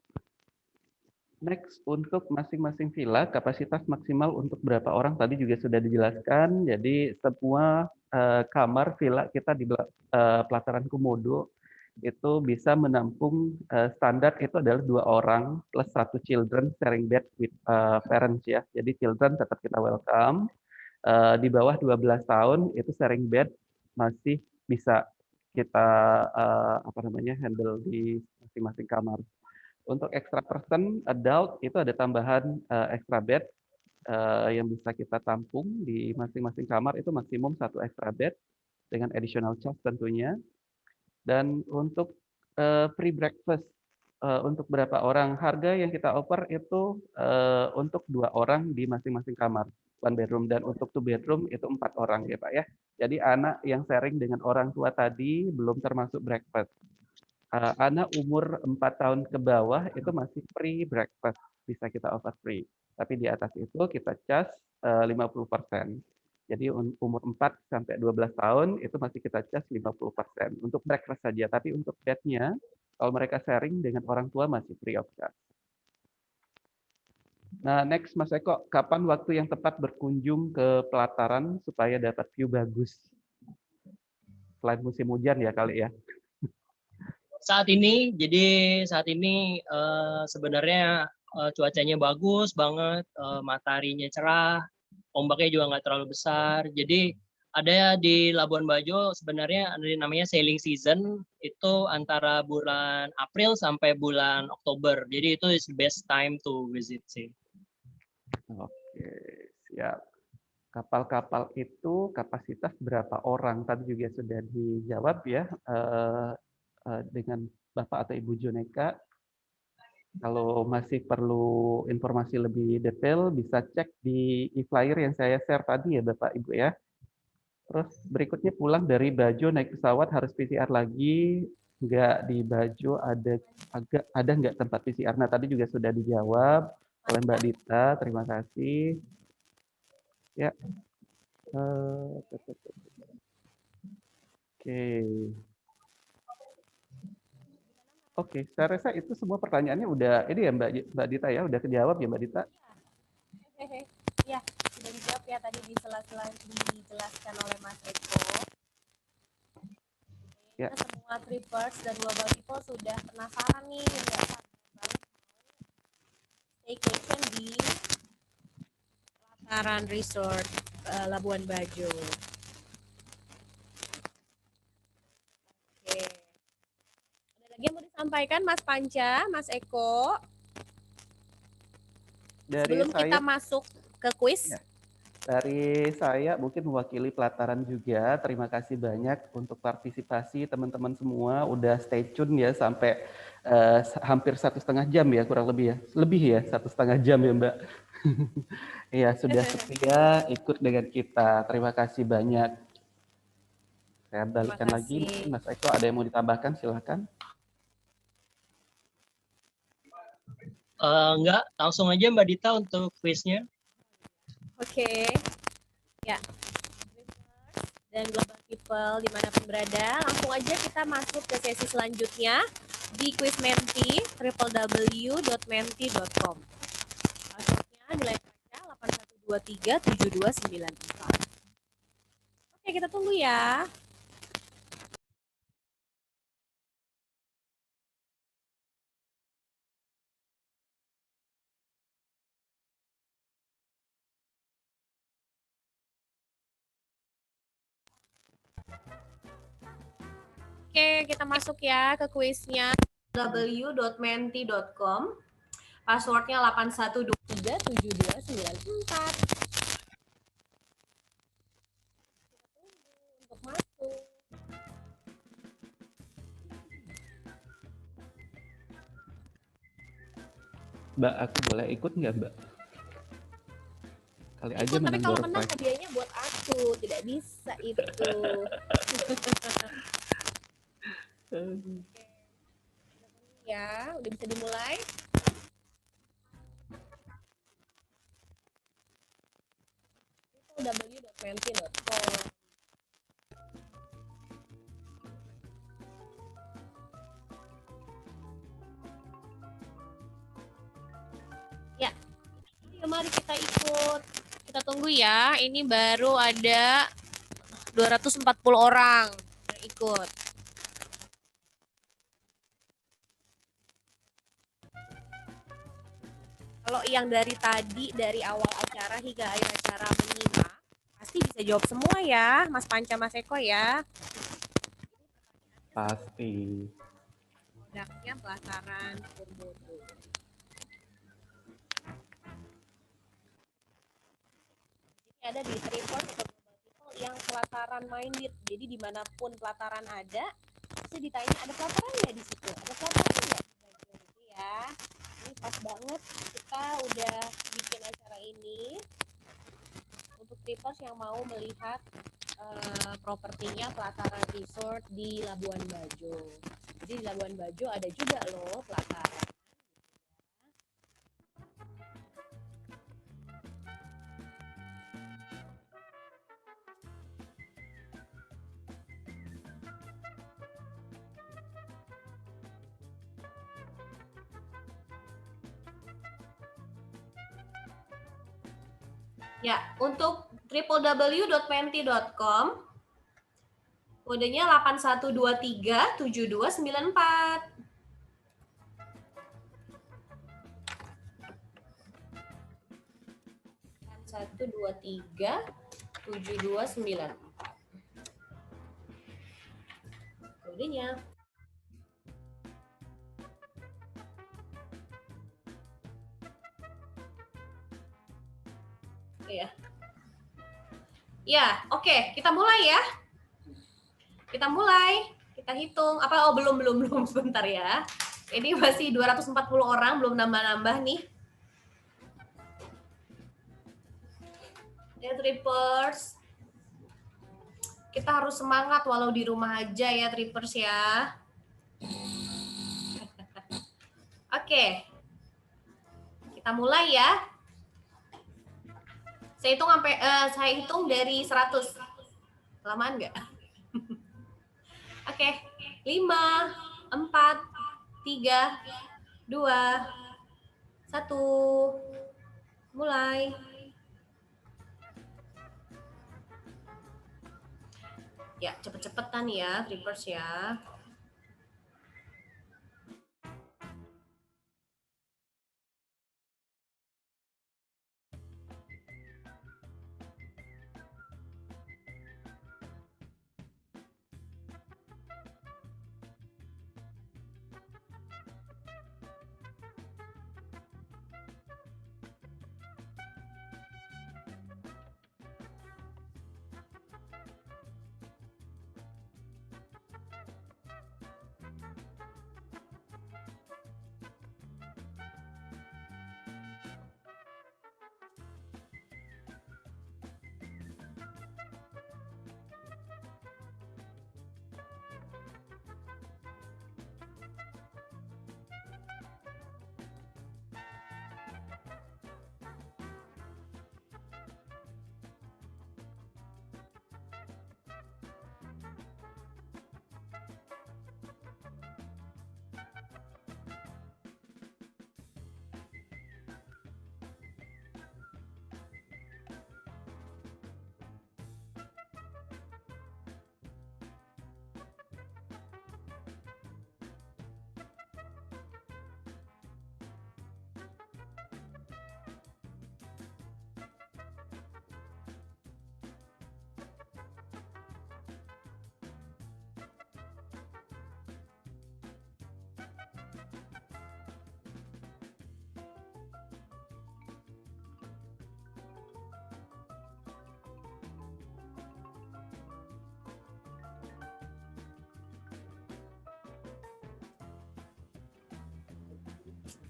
Next, untuk masing-masing villa, kapasitas maksimal untuk berapa orang tadi juga sudah dijelaskan. Jadi semua kamar villa kita di pelataran Komodo itu bisa menampung standar itu adalah 2 orang plus 1 children sharing bed with parents ya. Jadi children tetap kita welcome. Di bawah 12 tahun itu sharing bed masih bisa kita handle di masing-masing kamar. Untuk extra person adult itu ada tambahan extra bed yang bisa kita tampung di masing-masing kamar itu maksimum 1 extra bed dengan additional charge tentunya. Dan untuk free breakfast untuk berapa orang, harga yang kita offer itu untuk 2 orang di masing-masing kamar, 1 bedroom, dan untuk 2 bedroom itu 4 orang ya Pak ya. Jadi anak yang sharing dengan orang tua tadi belum termasuk breakfast. Anak umur 4 tahun ke bawah itu masih free breakfast, bisa kita offer free. Tapi di atas itu kita charge 50%. Jadi umur 4 sampai 12 tahun itu masih kita charge 50% untuk breakfast saja. Tapi untuk bednya, kalau mereka sharing dengan orang tua masih free of charge. Nah, next Mas Eko, kapan waktu yang tepat berkunjung ke pelataran supaya dapat view bagus? Selain musim hujan ya kali ya. Saat ini sebenarnya cuacanya bagus banget, mataharinya cerah, ombaknya juga nggak terlalu besar. Jadi ada di Labuan Bajo sebenarnya ada namanya sailing season, itu antara bulan April sampai bulan Oktober. Jadi itu is the best time to visit sih. Oke, siap. Kapal-kapal itu kapasitas berapa orang? Tadi juga sudah dijawab ya dengan Bapak atau Ibu Joneka. Kalau masih perlu informasi lebih detail, bisa cek di e-flyer yang saya share tadi ya Bapak Ibu ya. Terus berikutnya pulang dari Bajo naik pesawat harus PCR lagi. Nggak di Bajo ada nggak tempat PCR? Nah tadi juga sudah dijawab oleh Mbak Dita. Terima kasih. Ya. Oke. Oke, saya rasa itu semua pertanyaannya udah ini ya Mbak Dita ya, udah kejawab ya Mbak Dita? Ya, sudah dijawab ya tadi di sela-sela dijelaskan oleh Mas Eko. Ya. Semua trippers dan global people sudah penasaran nih, staycation di Pelataran Resort Labuan Bajo. Oke. Ada lagi yang mau disampaikan Mas Panca, Mas Eko? Sebelum kita masuk ke kuis. Ya. Dari saya mungkin mewakili pelataran juga, terima kasih banyak untuk partisipasi teman-teman semua, udah stay tune ya sampai hampir 1,5 jam ya kurang lebih ya 1,5 jam ya Mbak. Iya sudah setia ikut dengan kita, terima kasih banyak. Saya balikkan lagi, mungkin Mas Eko ada yang mau ditambahkan, silakan. Enggak, langsung aja Mbak Dita untuk kuisnya. Oke. Ya. Dan global people dimanapun berada, langsung aja kita masuk ke sesi selanjutnya di kuis Menti www.menti.com. Passwordnya nilai kaca 81237294. Oke, kita tunggu ya. Oke, kita masuk ya ke kuisnya www.menti.com. Passwordnya 81237294. Untuk masuk. Mbak, aku boleh ikut nggak Mbak? Kali aja menang. Tapi kalau menang hadiahnya buat aku, tidak bisa itu. Ya, udah bisa dimulai. www.menti.com. Ya, mari kita ikut. Kita tunggu ya. Ini baru ada 240 orang yang ikut. Kalau yang dari tadi, dari awal acara hingga akhir acara menyimak, pasti bisa jawab semua ya, Mas Panca, Mas Eko ya. Pasti. Produknya Pelataran Komodo. Jadi ada di report yang pelataran minded. Jadi dimanapun pelataran ada, pasti ditanya ada pelataran nggak di situ, ada pelataran nggak gitu ya. Ini pas banget kita udah bikin acara ini untuk trippers yang mau melihat propertinya Pelataran Resort di Labuan Bajo. Jadi di Labuan Bajo ada juga loh pelataran. Ya, untuk www.menti.com kodenya 81237294. 81237294. kodenya. Ya. Ya, oke, kita mulai ya. Kita mulai, kita hitung. Apa? Oh, belum sebentar ya. Ini masih 240 orang, belum nambah-nambah nih. Ya, trippers. Kita harus semangat walau di rumah aja ya, trippers ya. Oke. Kita mulai ya. Saya hitung dari 100. Lamaan nggak? Oke. 5, 4, 3, 2, 1. Mulai. Ya, cepet-cepetan ya, trippers ya.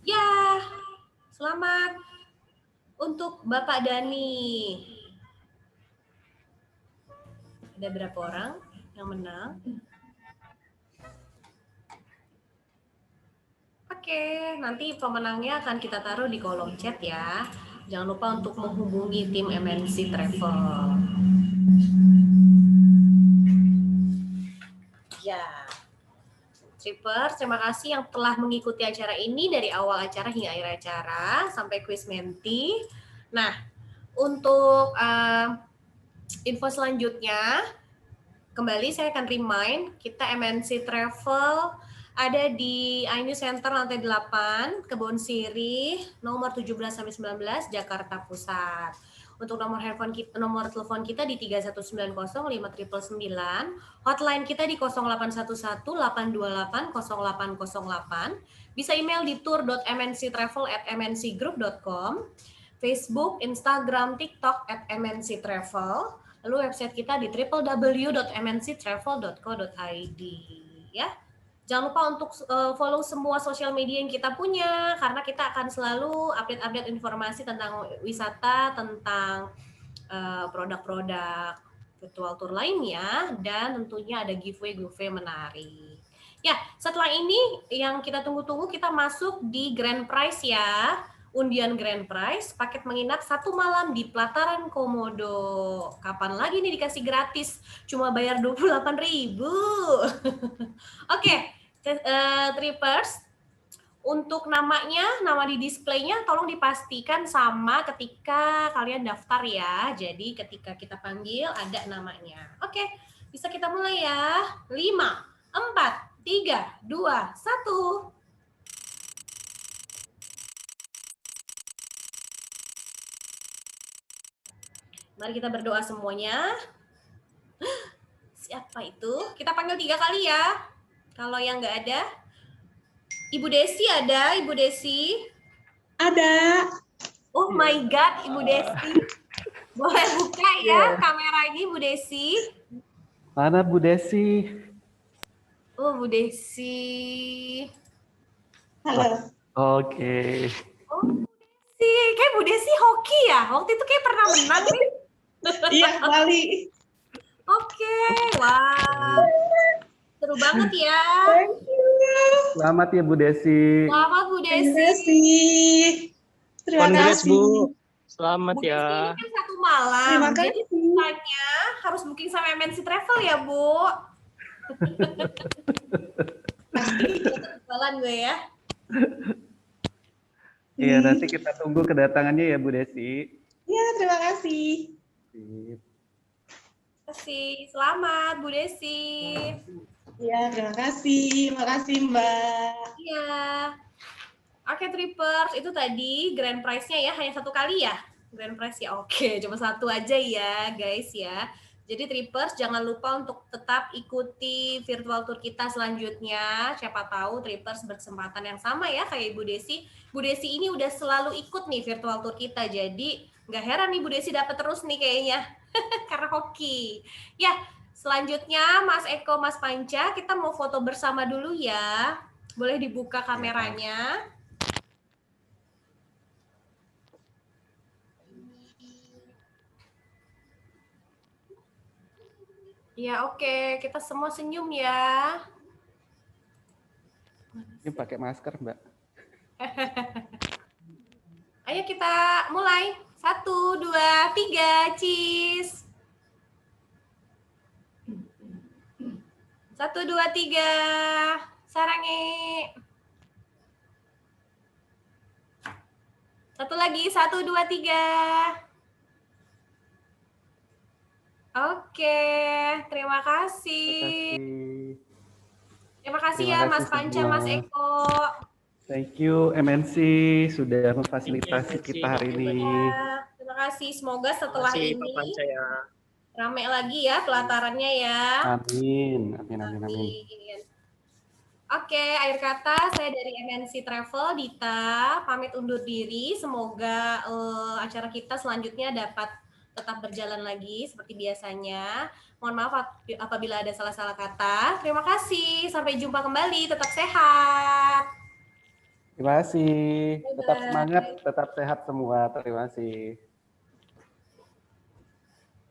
Ya, selamat untuk Bapak Dani. Ada berapa orang yang menang? Oke, nanti pemenangnya akan kita taruh di kolom chat ya. Jangan lupa untuk menghubungi tim MNC Travel. Ya. Trippers, terima kasih yang telah mengikuti acara ini dari awal acara hingga akhir acara sampai quiz menti. Nah, untuk info selanjutnya, kembali saya akan remind kita MNC Travel ada di iNews Center lantai 8, Kebon Sirih, nomor 17 sampai 19, Jakarta Pusat. Untuk nomor telepon kita di 31905999, hotline kita di 0811-828-0808, bisa email di tour.mnctravel@mncgroup.com, Facebook, Instagram, TikTok @mnctravel, lalu website kita di www.mnctravel.co.id ya. Jangan lupa untuk follow semua sosial media yang kita punya, karena kita akan selalu update-update informasi tentang wisata, tentang produk-produk virtual tour lainnya, dan tentunya ada giveaway menarik. Ya, setelah ini yang kita tunggu-tunggu, kita masuk di Grand Prize ya. Undian Grand Prize, paket menginap 1 malam di Pelataran Komodo. Kapan lagi nih dikasih gratis? Cuma bayar 28.000. Oke. Trippers, untuk namanya, nama di displaynya tolong dipastikan sama ketika kalian daftar ya. Jadi ketika kita panggil ada namanya. Oke, bisa kita mulai ya. 5, 4, 3, 2, 1. Mari kita berdoa semuanya. Siapa itu? Kita panggil 3 kali ya. Kalau yang nggak ada, Ibu Desi ada, Ibu Desi? Ada. Oh my God, Ibu Desi. Boleh buka ya kameranya, Ibu Desi? Mana Bu Desi? Oh, Bu Desi. Halo. Oke. Oh, Bu Desi. Kayak Bu Desi hoki ya? Waktu itu kayak pernah menang nih. Iya, Bali. Oke, wah. Seru banget ya. Thank you. Selamat ya Bu Desi. Selamat Bu Terima Desi. kasih. Terima Congrats, kasih. Bu. Selamat Bu Desi ya. ini kan 1 malam. Terima Jadi kasih. sisanya harus booking sama MNC Travel ya, Bu. Jualan gue ya. Iya, nanti kita tunggu kedatangannya ya Bu Desi. Ya, terima kasih. Sip. Terima kasih. Selamat Bu Desi. Ya, terima kasih. Makasih, Mbak. Iya. Oke, Trippers, itu tadi grand prize-nya ya, hanya 1 kali ya? Grand prize ya, oke, cuma 1 aja ya, guys ya. Jadi Trippers, jangan lupa untuk tetap ikuti virtual tour kita selanjutnya. Siapa tahu Trippers berkesempatan yang sama ya kayak Ibu Desi. Bu Desi ini udah selalu ikut nih virtual tour kita, jadi nggak heran nih Bu Desi dapat terus nih kayaknya, karena hoki. Ya, selanjutnya Mas Eko, Mas Panca, kita mau foto bersama dulu ya. Boleh dibuka kameranya. Ya, oke. Kita semua senyum ya. Ini pakai masker, Mbak. Ayo kita mulai. 1, 2, 3, cheese. 1, 2, 3. Sarangi. 1 lagi. 1, 2, 3. Oke, terima kasih. Terima kasih ya Mas Panca, Mas Eko. Thank you MNC sudah memfasilitasi kita hari ini. Ya, terima kasih. Semoga setelah ini rame lagi ya pelatarannya ya. Amin. Amin, amin, amin. Oke, akhir kata saya dari MNC Travel, Dita, pamit undur diri. Semoga acara kita selanjutnya dapat tetap berjalan lagi seperti biasanya. Mohon maaf apabila ada salah-salah kata. Terima kasih. Sampai jumpa kembali. Tetap sehat. Terima kasih. Tetap semangat, tetap sehat semua. Terima kasih.